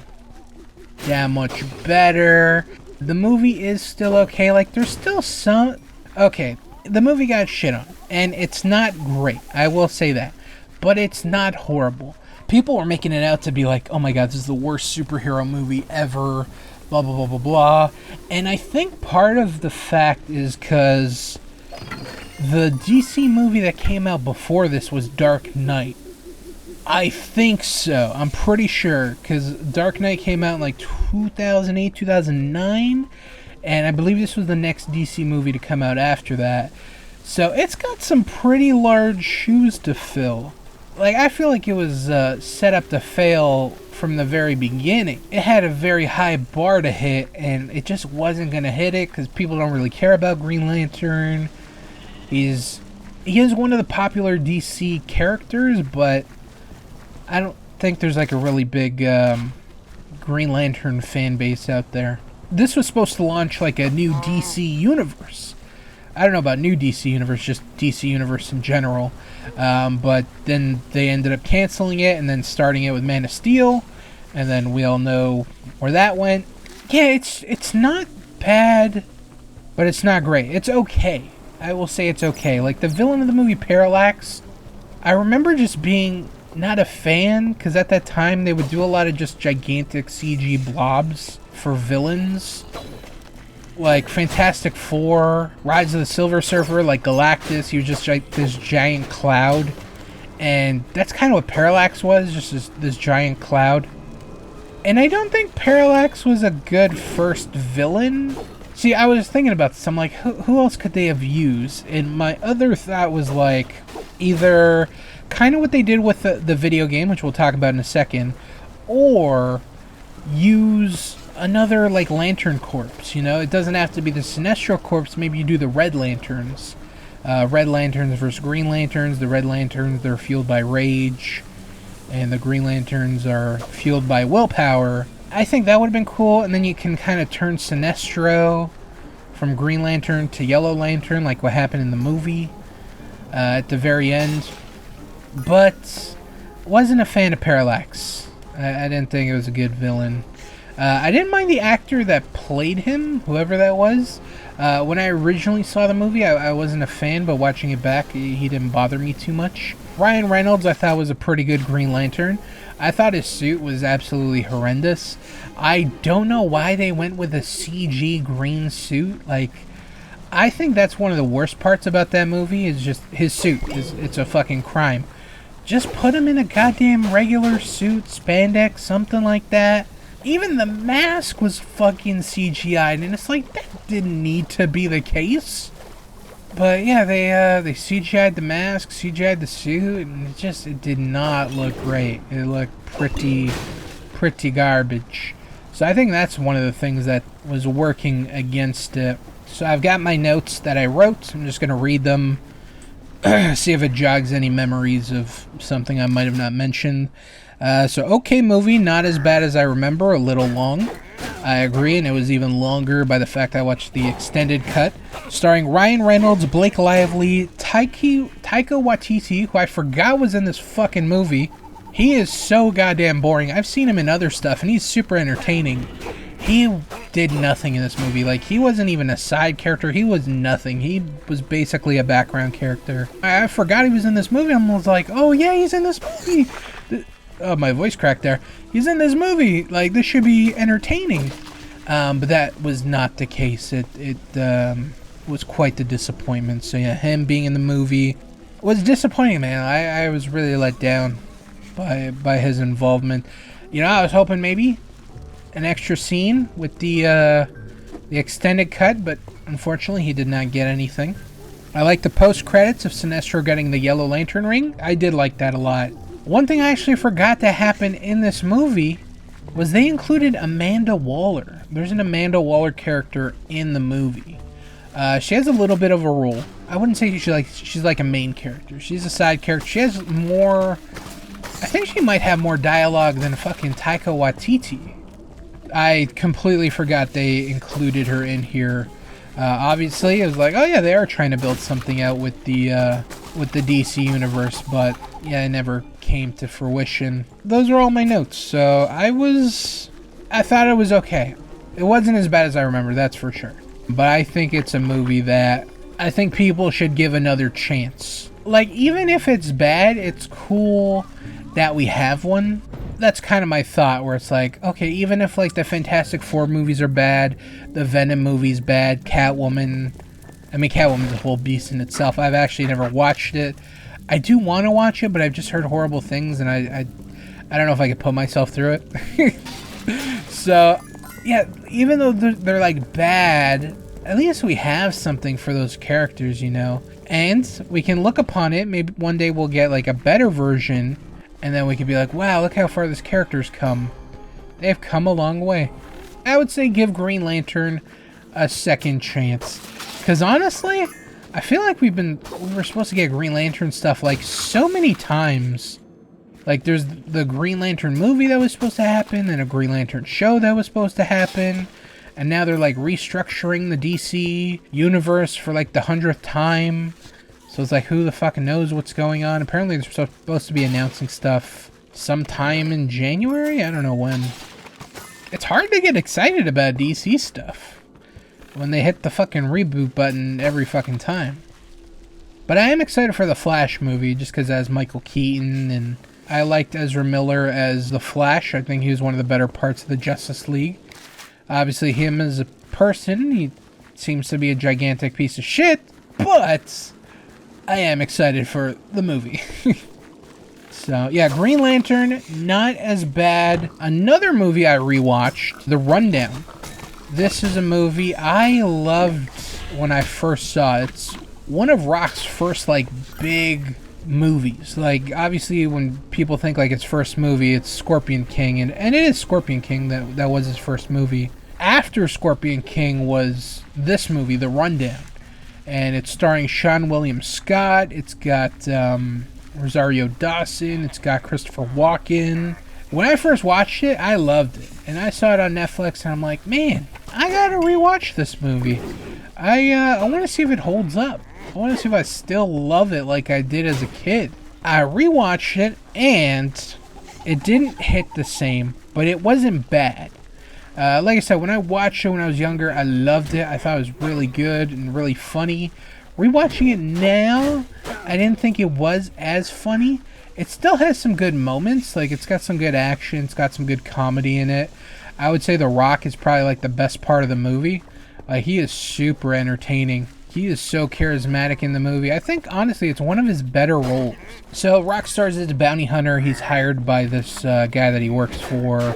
that much better. The movie is still okay. Like, there's still some... Okay, the movie got shit on, and it's not great. I will say that. But it's not horrible. People were making it out to be like, oh my god, this is the worst superhero movie ever, blah, blah, blah, blah, blah. And I think part of the fact is because the DC movie that came out before this was Dark Knight. I think so. I'm pretty sure, because Dark Knight came out in like 2008, 2009, and I believe this was the next DC movie to come out after that. So it's got some pretty large shoes to fill. Like, I feel like it was set up to fail from the very beginning. It had a very high bar to hit, and it just wasn't going to hit it because people don't really care about Green Lantern. He is one of the popular DC characters, but I don't think there's like a really big Green Lantern fan base out there. This was supposed to launch like a new DC universe. I don't know about new DC universe, just DC universe in general. But then they ended up canceling it and then starting it with Man of Steel, and then we all know where that went. Yeah, it's not bad, but it's not great. It's okay. I will say it's okay. Like, the villain of the movie, Parallax, I remember just being not a fan, because at that time they would do a lot of just gigantic CG blobs for villains. Like Fantastic Four, Rise of the Silver Surfer, like Galactus, he was just like this giant cloud. And that's kind of what Parallax was, just this giant cloud. And I don't think Parallax was a good first villain. See, I was thinking about this. I'm like, who else could they have used? And my other thought was like, either kind of what they did with the video game, which we'll talk about in a second, or use another like Lantern Corps. You know, it doesn't have to be the Sinestro Corps. Maybe you do the Red Lanterns. Red Lanterns versus Green Lanterns. The Red Lanterns, they're fueled by rage, and the Green Lanterns are fueled by willpower. I think that would have been cool, and then you can kind of turn Sinestro from Green Lantern to Yellow Lantern, like what happened in the movie at the very end. But wasn't a fan of Parallax. I didn't think it was a good villain. I didn't mind the actor that played him, whoever that was. When I originally saw the movie, I wasn't a fan, but watching it back, he didn't bother me too much. Ryan Reynolds, I thought, was a pretty good Green Lantern. I thought his suit was absolutely horrendous. I don't know why they went with a CG green suit. Like, I think that's one of the worst parts about that movie is just his suit. It's a fucking crime. Just put him in a goddamn regular suit, spandex, something like that. Even the mask was fucking CGI'd, and it's like, that didn't need to be the case. But yeah, they CGI'd the mask, CGI'd the suit, and it did not look great. It looked pretty garbage. So I think that's one of the things that was working against it. So I've got my notes that I wrote. I'm just going to read them, see if it jogs any memories of something I might have not mentioned. So okay movie, not as bad as I remember, a little long. I agree, and it was even longer by the fact I watched the extended cut, starring Ryan Reynolds, Blake Lively, Taika Waititi, who I forgot was in this fucking movie. He is so goddamn boring. I've seen him in other stuff, and he's super entertaining. He did nothing in this movie. Like, he wasn't even a side character. He was nothing. He was basically a background character. I forgot he was in this movie. I was like, oh yeah, he's in this movie. Oh, my voice cracked there. He's in this movie. Like, this should be entertaining. But that was not the case. It was quite the disappointment. So yeah, him being in the movie was disappointing, man. I was really let down by his involvement. You know, I was hoping maybe an extra scene with the extended cut, but unfortunately he did not get anything. I like the post credits of Sinestro getting the Yellow Lantern ring. I did like that a lot. One thing I actually forgot to happen in this movie was they included Amanda Waller. There's an Amanda Waller character in the movie. She has a little bit of a role. I wouldn't say she's like a main character. She's a side character. She has more... I think she might have more dialogue than fucking Taika Waititi. I completely forgot they included her in here. Obviously, it was like, oh yeah, they are trying to build something out with the DC universe, but yeah, it never came to fruition. Those are all my notes. So I thought it was okay. It wasn't as bad as I remember, that's for sure. But I think it's a movie that I think people should give another chance. Like, even if it's bad, it's cool that we have one. That's kind of my thought, where it's like, okay, even if like the Fantastic Four movies are bad, the Venom movie's bad, Catwoman's a whole beast in itself. I've actually never watched it. I do want to watch it, but I've just heard horrible things, and I don't know if I could put myself through it. So, yeah, even though they're like bad, at least we have something for those characters, you know? And we can look upon it, maybe one day we'll get like a better version, and then we could be like, wow, look how far this character's come. They've come a long way. I would say give Green Lantern a second chance. Because honestly, I feel like we were supposed to get Green Lantern stuff like so many times. Like, there's the Green Lantern movie that was supposed to happen, and a Green Lantern show that was supposed to happen. And now they're like restructuring the DC universe for like the 100th time. So it's like, who the fuck knows what's going on? Apparently they're supposed to be announcing stuff sometime in January? I don't know when. It's hard to get excited about DC stuff when they hit the fucking reboot button every fucking time. But I am excited for the Flash movie just because it has Michael Keaton, and I liked Ezra Miller as the Flash. I think he was one of the better parts of the Justice League. Obviously, him as a person, he seems to be a gigantic piece of shit, but I am excited for the movie. So, yeah, Green Lantern, not as bad. Another movie I rewatched, The Rundown. This is a movie I loved when I first saw it. It's one of Rock's first, like, big movies. Like, obviously, when people think, like, its first movie, it's Scorpion King. And it is Scorpion King. That was his first movie. After Scorpion King was this movie, The Rundown. And it's starring Sean William Scott. It's got Rosario Dawson. It's got Christopher Walken. When I first watched it, I loved it. And I saw it on Netflix, and I'm like, man, I gotta rewatch this movie. I want to see if it holds up. I want to see if I still love it like I did as a kid. I rewatched it, and it didn't hit the same, but it wasn't bad. Like I said, when I watched it when I was younger, I loved it. I thought it was really good and really funny. Rewatching it now, I didn't think it was as funny. It still has some good moments. Like, it's got some good action. It's got some good comedy in it. I would say The Rock is probably, like, the best part of the movie. Like, he is super entertaining. He is so charismatic in the movie. I think, honestly, it's one of his better roles. So, Rock stars as a bounty hunter. He's hired by this guy that he works for.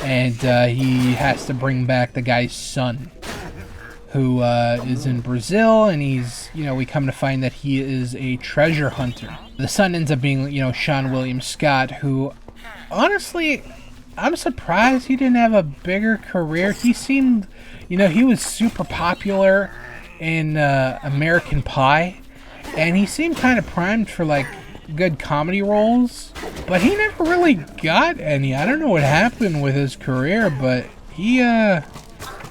And he has to bring back the guy's son, who is in Brazil, and he's, we come to find that he is a treasure hunter. The son ends up being, Sean William Scott, who, honestly, I'm surprised he didn't have a bigger career. He seemed, he was super popular in American Pie, and he seemed kind of primed for, like, good comedy roles, but he never really got any. I don't know what happened with his career, but he had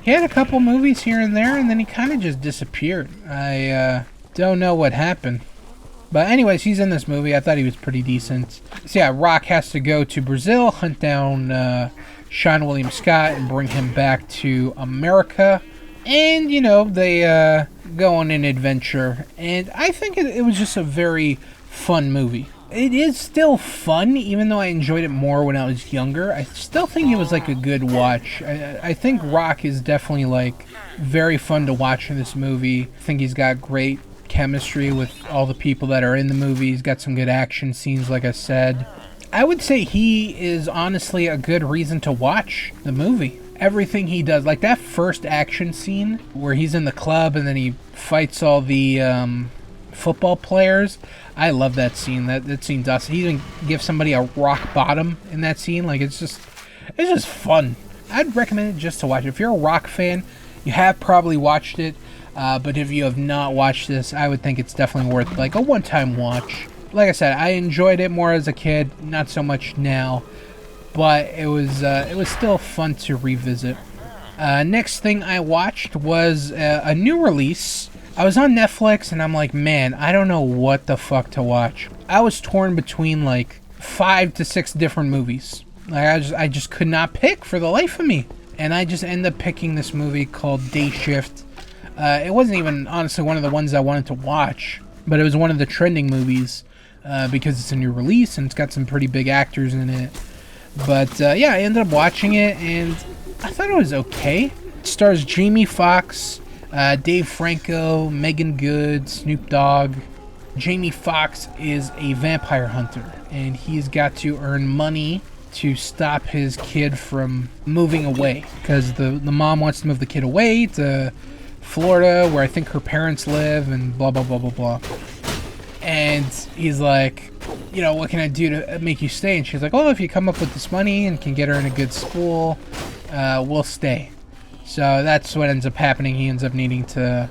a couple movies here and there, and then he kind of just disappeared. I don't know what happened. But anyways, he's in this movie. I thought he was pretty decent. So yeah, Rock has to go to Brazil, hunt down Sean William Scott, and bring him back to America. And, they go on an adventure. And I think it was just a very fun movie. It is still fun, even though I enjoyed it more when I was younger. I still think it was like a good watch. I think Rock is definitely like very fun to watch in this movie. I think he's got great chemistry with all the people that are in the movie. He's got some good action scenes, like I said. I would say he is honestly a good reason to watch the movie. Everything he does, like that first action scene where he's in the club and then he fights all the football players. I love that scene. That scene does. He even gives somebody a rock bottom in that scene. Like, it's just fun. I'd recommend it just to watch. If you're a Rock fan, you have probably watched it. But if you have not watched this, I would think it's definitely worth like a one-time watch. Like I said, I enjoyed it more as a kid, not so much now. But it was still fun to revisit. Next thing I watched was a new release. I was on Netflix, and I'm like, man, I don't know what the fuck to watch. I was torn between, like, 5 to 6 different movies. Like, I just could not pick for the life of me. And I just ended up picking this movie called Day Shift. It wasn't even, honestly, one of the ones I wanted to watch. But it was one of the trending movies because it's a new release, and it's got some pretty big actors in it. But, yeah, I ended up watching it, and I thought it was okay. It stars Jamie Foxx, Dave Franco, Megan Good, Snoop Dogg. Jamie Foxx is a vampire hunter, and he's got to earn money to stop his kid from moving away, because the mom wants to move the kid away to Florida, where I think her parents live, and blah, blah, blah, blah, blah. And he's like, what can I do to make you stay? And she's like, if you come up with this money and can get her in a good school, we'll stay. So that's what ends up happening. He ends up needing to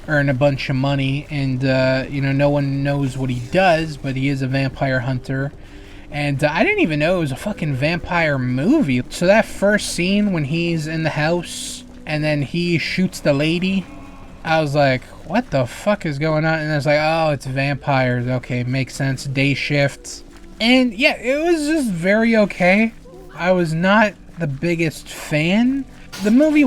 earn a bunch of money, and no one knows what he does, but he is a vampire hunter. And I didn't even know it was a fucking vampire movie. So that first scene when he's in the house and then he shoots the lady, I was like, what the fuck is going on? And I was like, oh, it's vampires. Okay, makes sense. Day Shift. And yeah, it was just very okay. I was not the biggest fan. The movie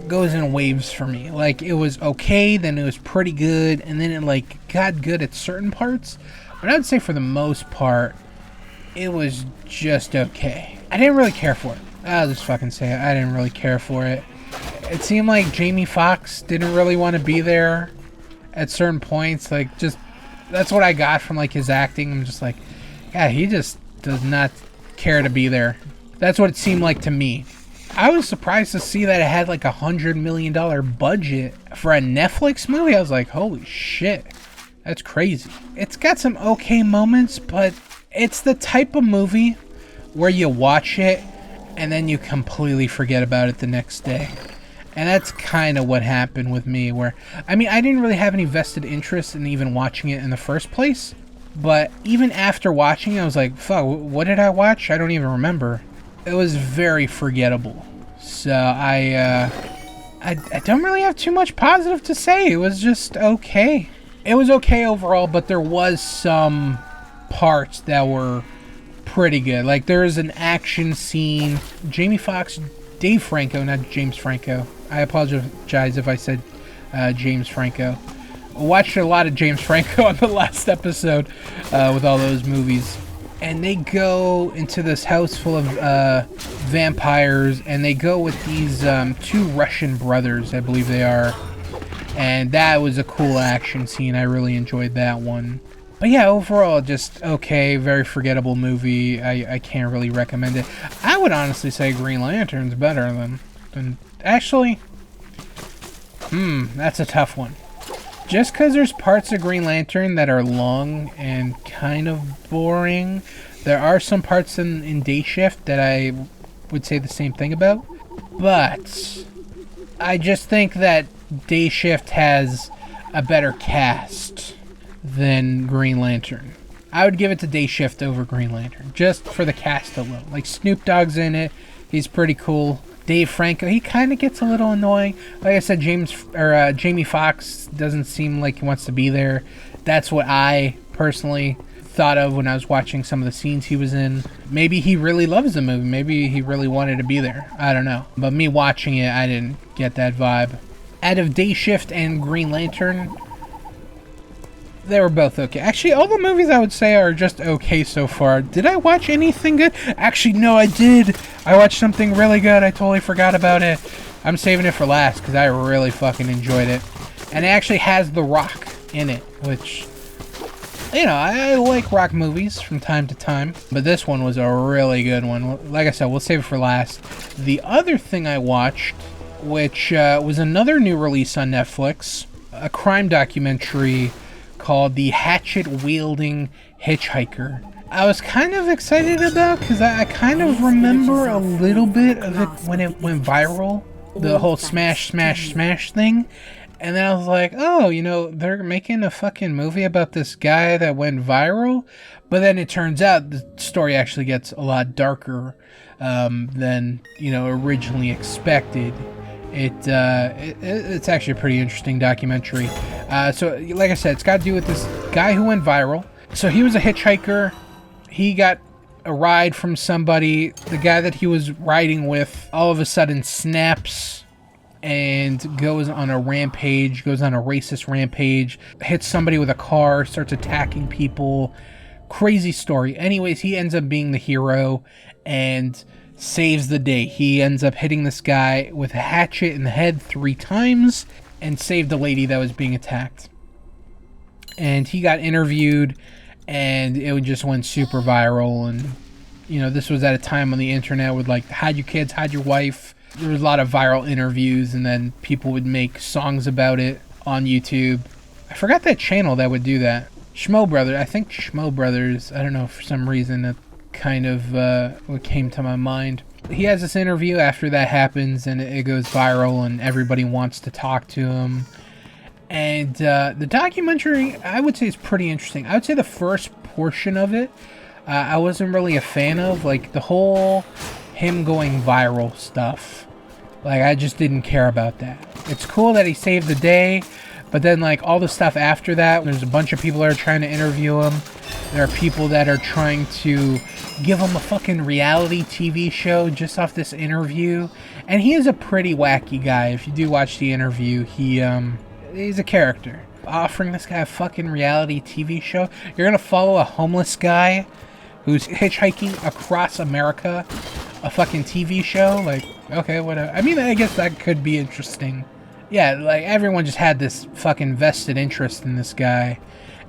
goes in waves for me. Like, it was okay, then it was pretty good, and then it like got good at certain parts. But I would say for the most part, it was just okay. I didn't really care for it. I'll just fucking say it. I didn't really care for it. It seemed like Jamie Foxx didn't really want to be there at certain points. Like, just, that's what I got from like his acting. I'm just like, Yeah, he just does not care to be there. That's what it seemed like to me. I was surprised to see that it had like $100 million budget for a Netflix movie. I was like, holy shit, that's crazy. It's got some okay moments, but it's the type of movie where you watch it and then you completely forget about it the next day. And that's kind of what happened with me, where, I mean, I didn't really have any vested interest in even watching it in the first place. But even after watching it, I was like, fuck, what did I watch? I don't even remember. It was very forgettable. So I don't really have too much positive to say. It was just okay. It was okay overall, but there was some parts that were pretty good. Like, there is an action scene. Jamie Foxx, Dave Franco, not James Franco. I apologize if I said James Franco. I watched a lot of James Franco on the last episode with all those movies. And they go into this house full of vampires, and they go with these two Russian brothers, I believe they are. And that was a cool action scene. I really enjoyed that one. But yeah, overall, just okay, very forgettable movie. I can't really recommend it. I would honestly say Green Lantern's better than actually, that's a tough one. Just because there's parts of Green Lantern that are long and kind of boring, there are some parts in Day Shift that I would say the same thing about. But I just think that Day Shift has a better cast than Green Lantern. I would give it to Day Shift over Green Lantern, just for the cast alone. Like, Snoop Dogg's in it. He's pretty cool. Dave Franco, he kind of gets a little annoying. Like I said, Jamie Foxx doesn't seem like he wants to be there. That's what I personally thought of when I was watching some of the scenes he was in. Maybe he really loves the movie. Maybe he really wanted to be there. I don't know. But me watching it, I didn't get that vibe. Out of Day Shift and Green Lantern, they were both okay. Actually, all the movies I would say are just okay so far. Did I watch anything good? Actually, no, I did. I watched something really good. I totally forgot about it. I'm saving it for last because I really fucking enjoyed it. And it actually has The Rock in it, which, you know, I like rock movies from time to time. But this one was a really good one. Like I said, we'll save it for last. The other thing I watched, which was another new release on Netflix, a crime documentary called The Hatchet-Wielding Hitchhiker. I was kind of excited about because I kind of remember a little bit of it when it went viral, the whole smash thing. And then I was like, oh, you know, they're making a fucking movie about this guy that went viral. But then it turns out the story actually gets a lot darker than, you know, originally expected. It's actually a pretty interesting documentary. So, like I said, it's got to do with this guy who went viral. So he was a hitchhiker. He got a ride from somebody. The guy that he was riding with all of a sudden snaps and goes on a rampage, goes on a racist rampage, hits somebody with a car, starts attacking people. Crazy story. Anyways, he ends up being the hero and saves the day. He ends up hitting this guy with a hatchet in the head 3 times and saved the lady that was being attacked. And he got interviewed, and it just went super viral. And, you know, this was at a time on the internet with, like, hide your kids, hide your wife. There was a lot of viral interviews, and then people would make songs about it on YouTube. I forgot that channel that would do that. Schmo Brothers. I think Schmo Brothers. I don't know, for some reason that kind of what came to my mind. He has this interview after that happens, and it goes viral, and everybody wants to talk to him. And the documentary, I would say, is pretty interesting. I would say the first portion of it, I wasn't really a fan of. Like, the whole him going viral stuff. Like, I just didn't care about that. It's cool that he saved the day, but then, like, all the stuff after that, there's a bunch of people that are trying to interview him. There are people that are trying to give him a fucking reality TV show just off this interview. And he is a pretty wacky guy. If you do watch the interview, he's a character. Offering this guy a fucking reality TV show. You're gonna follow a homeless guy who's hitchhiking across America, a fucking TV show? Like, okay, whatever. I mean, I guess that could be interesting. Yeah, like, everyone just had this fucking vested interest in this guy.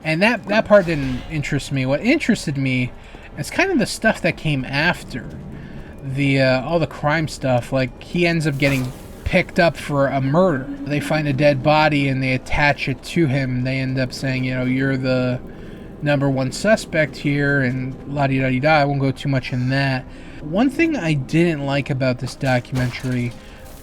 And that part didn't interest me. What interested me It's kind of the stuff that came after the all the crime stuff. Like, he ends up getting picked up for a murder. They find a dead body and they attach it to him. They end up saying, you know, you're the #1 suspect here, and la-di-da-di-da. I won't go too much in that. One thing I didn't like about this documentary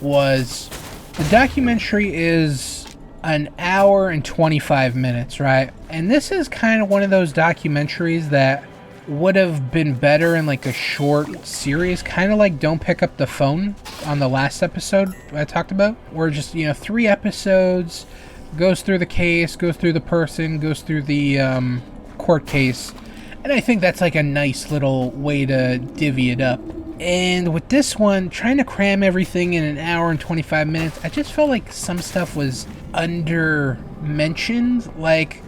was the documentary is an hour and 25 minutes, right? And this is kind of one of those documentaries that would have been better in like a short series, kind of like Don't Pick Up the Phone on the last episode I talked about, where just, you know, 3 episodes, goes through the case, goes through the person, goes through the court case. And I think that's like a nice little way to divvy it up. And with this one, trying to cram everything in an hour and 25 minutes, I just felt like some stuff was under-mentioned. Like,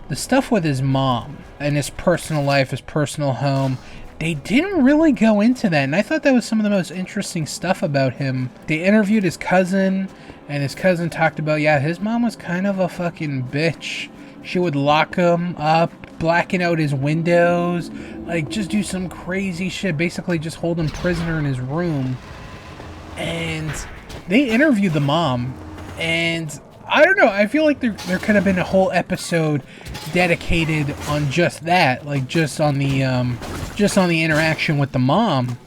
the stuff with his mom and his personal life, his personal home, they didn't really go into that. And I thought that was some of the most interesting stuff about him. They interviewed his cousin, and his cousin talked about, yeah, his mom was kind of a fucking bitch. She would lock him up, blacken out his windows, like just do some crazy shit, basically just hold him prisoner in his room. And they interviewed the mom, and I don't know, I feel like there could have been a whole episode dedicated on just that, like just on the interaction with the mom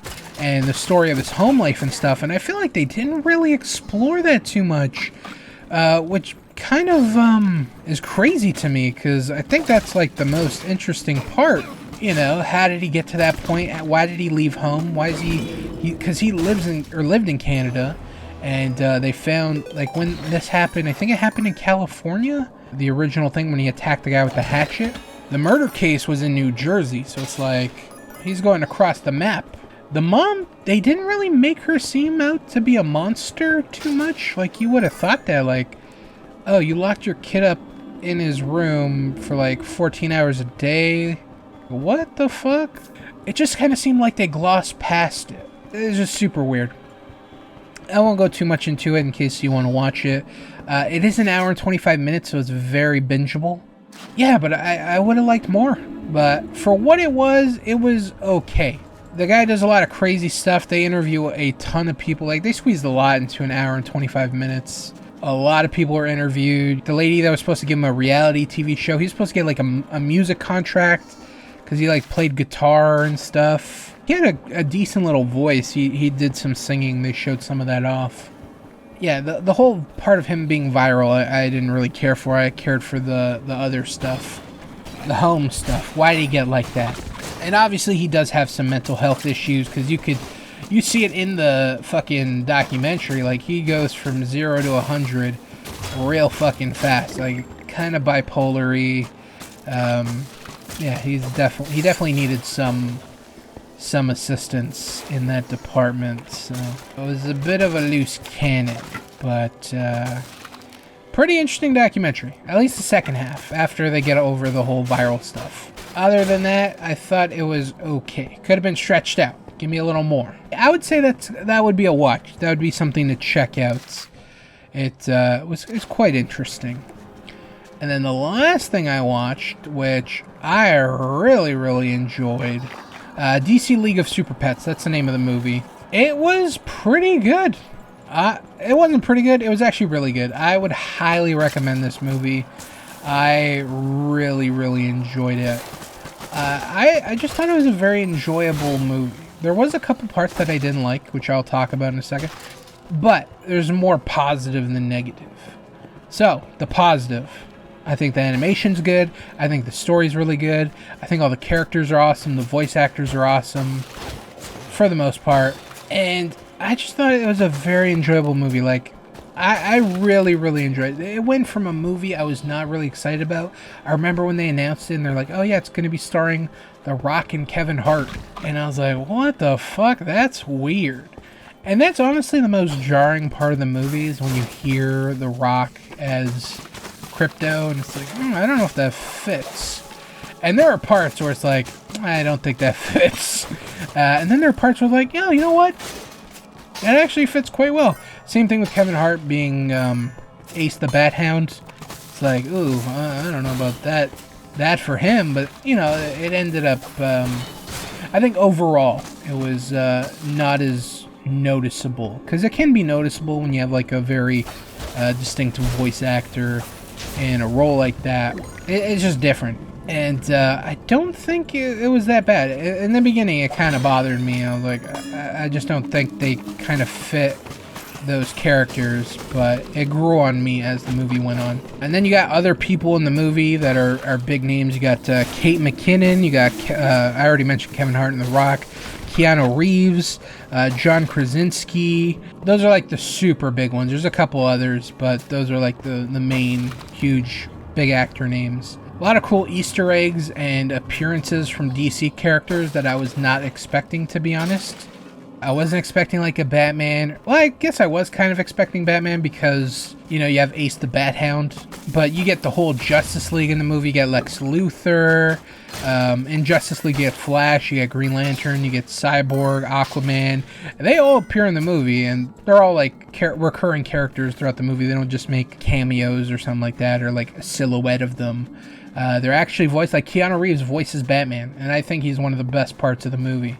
and the story of his home life and stuff. And I feel like they didn't really explore that too much, which kind of is crazy to me, because I think that's like the most interesting part. You know, how did he get to that point? Why did he leave home? Why is he because he lived in Canada, and they found, like, when this happened, I think it happened in California, the original thing, when he attacked the guy with the hatchet. The murder case was in New Jersey, so it's like he's going across the map. The mom, they didn't really make her seem out to be a monster too much. Like, you would have thought that, like, oh, you locked your kid up in his room for like 14 hours a day. What the fuck? It just kind of seemed like they glossed past it. It was just super weird. I won't go too much into it in case you want to watch it. It is an hour and 25 minutes, so it's very bingeable. Yeah, but I would have liked more. But for what it was okay. The guy does a lot of crazy stuff. They interview a ton of people. Like, they squeezed a lot into an hour and 25 minutes. A lot of people were interviewed. The lady that was supposed to give him a reality TV show, he was supposed to get like a music contract because he like played guitar and stuff. He had a decent little voice. He did some singing. They showed some of that off. Yeah, the whole part of him being viral, I didn't really care for. I cared for the other stuff. The home stuff. Why did he get like that? And obviously he does have some mental health issues, because you see it in the fucking documentary. Like, he goes from 0 to 100 real fucking fast. Like, kind of bipolar-y. Yeah, he definitely needed some assistance in that department. So it was a bit of a loose cannon, but pretty interesting documentary. At least the second half, after they get over the whole viral stuff. Other than that, I thought it was okay. Could have been stretched out. Give me a little more. I would say that would be a watch. That would be something to check out. It's quite interesting. And then the last thing I watched, which I really, really enjoyed, DC League of Super Pets. That's the name of the movie. It was pretty good. It wasn't pretty good. It was actually really good. I would highly recommend this movie. I really, really enjoyed it. I just thought it was a very enjoyable movie. There was a couple parts that I didn't like, which I'll talk about in a second. But there's more positive than negative. So, the positive. I think the animation's good. I think the story's really good. I think all the characters are awesome. The voice actors are awesome, for the most part. And I just thought it was a very enjoyable movie. Like, I really, really enjoyed it. It went from a movie I was not really excited about. I remember when they announced it and they're like, oh yeah, it's going to be starring The Rock and Kevin Hart. And I was like, what the fuck? That's weird. And that's honestly the most jarring part of the movie, is when you hear The Rock as Crypto, and it's like, I don't know if that fits. And there are parts where it's like, I don't think that fits. And then there are parts where like, yo, you know what? That actually fits quite well. Same thing with Kevin Hart being Ace the Bat Hound. It's like, ooh, I don't know about that for him, but you know, it ended up I think overall it was not as noticeable, because it can be noticeable when you have like a very distinctive voice actor in a role like that. It's just different. And I don't think it was that bad. In the beginning, it kind of bothered me. I was like, I just don't think they kind of fit those characters, but it grew on me as the movie went on. And then you got other people in the movie that are big names. You got Kate McKinnon. You got, I already mentioned Kevin Hart and The Rock. Keanu Reeves, John Krasinski. Those are like the super big ones. There's a couple others, but those are like the main, huge, big actor names. A lot of cool Easter eggs and appearances from DC characters that I was not expecting, to be honest. I wasn't expecting like a Batman. Well, I guess I was kind of expecting Batman because, you know, you have Ace the Bat Hound. But you get the whole Justice League in the movie. You get Lex Luthor. In Justice League, you get Flash. You get Green Lantern. You get Cyborg, Aquaman. They all appear in the movie, and they're all like recurring characters throughout the movie. They don't just make cameos or something like that, or like a silhouette of them. They're actually voiced, like Keanu Reeves voices Batman, and I think he's one of the best parts of the movie.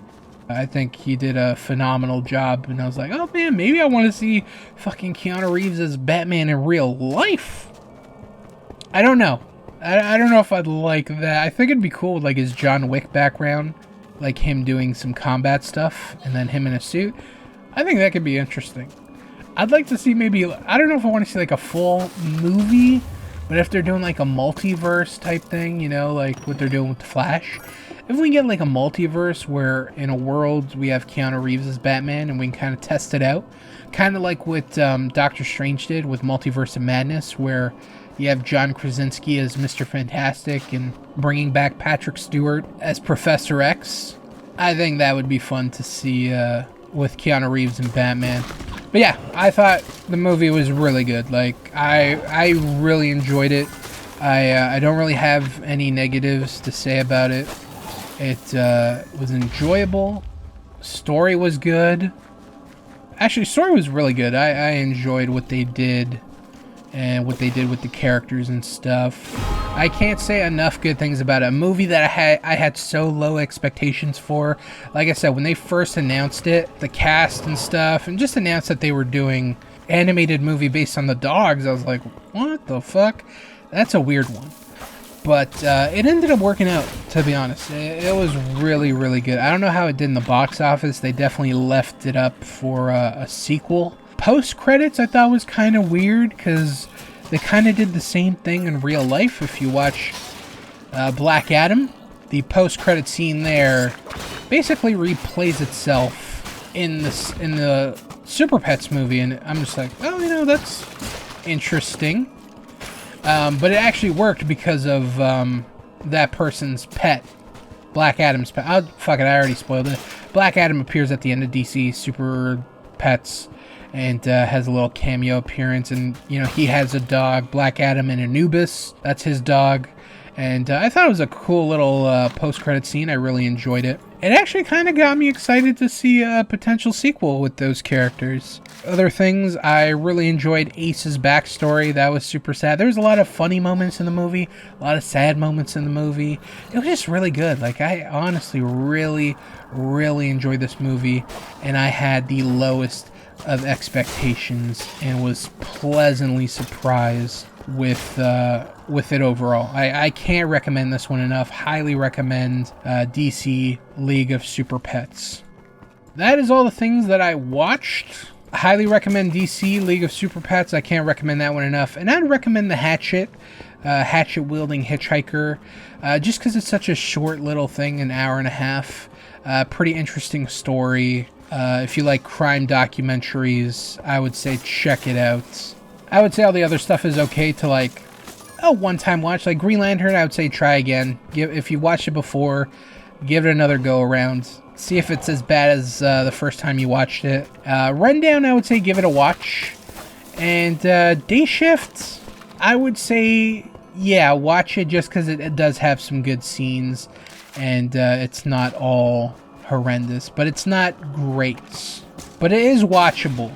I think he did a phenomenal job, and I was like, oh man, maybe I want to see fucking Keanu Reeves as Batman in real life. I don't know. I don't know if I'd like that. I think it'd be cool with like his John Wick background, like him doing some combat stuff, and then him in a suit. I think that could be interesting. I'd like to see maybe, I don't know if I want to see like a full movie, but if they're doing like a multiverse type thing, you know, like what they're doing with the Flash. If we get like a multiverse where in a world we have Keanu Reeves as Batman and we can kind of test it out. Kind of like what Doctor Strange did with Multiverse of Madness, where you have John Krasinski as Mr. Fantastic and bringing back Patrick Stewart as Professor X. I think that would be fun to see with Keanu Reeves and Batman. But yeah, I thought the movie was really good. Like, I really enjoyed it. I don't really have any negatives to say about it. It was enjoyable. Story was good. Actually, story was really good. I enjoyed what they did and what they did with the characters and stuff. I can't say enough good things about it. A movie that I had so low expectations for. Like I said, when they first announced it, the cast and stuff, and just announced that they were doing animated movie based on the dogs, I was like, what the fuck? That's a weird one. But it ended up working out, to be honest. It was really, really good. I don't know how it did in the box office. They definitely left it up for a sequel. Post-credits I thought was kind of weird, because they kind of did the same thing in real life. If you watch Black Adam, the post-credit scene there basically replays itself in the Super Pets movie. And I'm just like, oh, you know, that's interesting. But it actually worked because of that person's pet, Black Adam's pet. Oh, fuck it, I already spoiled it. Black Adam appears at the end of DC Super Pets and has a little cameo appearance. And, you know, he has a dog, Black Adam and Anubis. That's his dog. And I thought it was a cool little post-credit scene. I really enjoyed it. It actually kind of got me excited to see a potential sequel with those characters. Other things, I really enjoyed Ace's backstory. That was super sad. There was a lot of funny moments in the movie, a lot of sad moments in the movie. It was just really good. Like, I honestly really, really enjoyed this movie, and I had the lowest of expectations and was pleasantly surprised with it overall. I can't recommend this one enough. Highly recommend DC League of Super Pets. That is all the things that I watched. I highly recommend DC League of Super Pets. I can't recommend that one enough. And I'd recommend the hatchet-wielding hitchhiker, just because it's such a short little thing, an hour and a half. Pretty interesting story. If you like crime documentaries, I would say check it out. I would say all the other stuff is okay to like a one-time watch. Like Green Lantern, I would say try again. If you watched it before, give it another go around. See if it's as bad as the first time you watched it. Rundown, I would say give it a watch. And Day Shift, I would say, yeah, watch it just because it does have some good scenes. And it's not all horrendous, but it's not great. But it is watchable.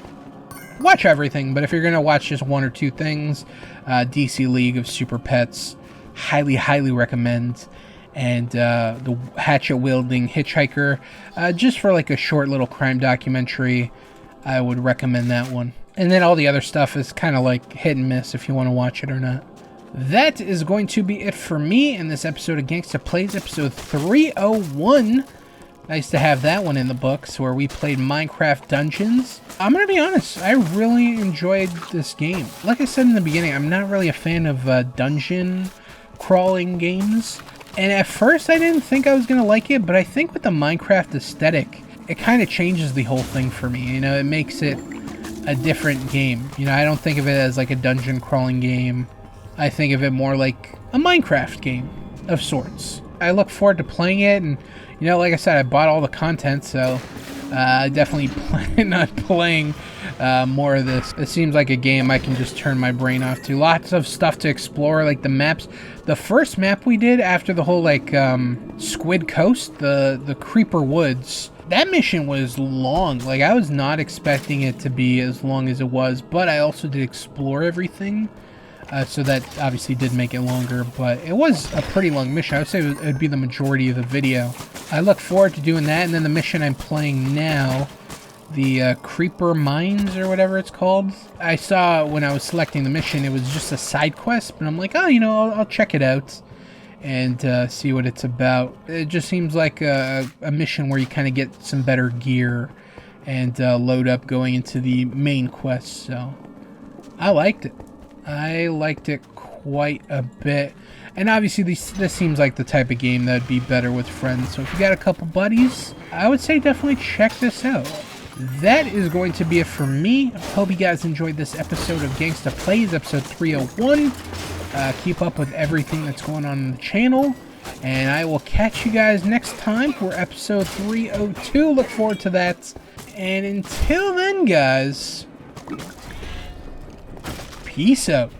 Watch everything, but if you're going to watch just one or two things, DC League of Super Pets, highly, highly recommend. and the hatchet-wielding hitchhiker. Just for like a short little crime documentary, I would recommend that one. And then all the other stuff is kind of like hit and miss if you want to watch it or not. That is going to be it for me in this episode of Gangsta Plays, episode 301. Nice to have that one in the books, where we played Minecraft Dungeons. I'm going to be honest, I really enjoyed this game. Like I said in the beginning, I'm not really a fan of dungeon crawling games. And at first I didn't think I was going to like it, but I think with the Minecraft aesthetic, it kind of changes the whole thing for me. You know, it makes it a different game. You know, I don't think of it as like a dungeon crawling game. I think of it more like a Minecraft game of sorts. I look forward to playing it, and you know, like I said, I bought all the content, so I definitely plan on playing more of this. It seems like a game I can just turn my brain off to. Lots of stuff to explore, like the maps. The first map we did after the whole like Squid Coast, the Creeper Woods, that mission was long. Like, I was not expecting it to be as long as it was, but I also did explore everything. So that obviously did make it longer, but it was a pretty long mission. I would say it would be the majority of the video. I look forward to doing that, and then the mission I'm playing now, the Creeper Mines or whatever it's called. I saw when I was selecting the mission, it was just a side quest, but I'm like, oh, you know, I'll check it out and see what it's about. It just seems like a mission where you kind of get some better gear and load up going into the main quest, so I liked it. I liked it quite a bit. And obviously this seems like the type of game that would be better with friends. So if you got a couple buddies, I would say definitely check this out. That is going to be it for me. I hope you guys enjoyed this episode of Gangsta Plays, episode 301. Keep up with everything that's going on in the channel. And I will catch you guys next time for episode 302. Look forward to that. And until then, guys, peace out.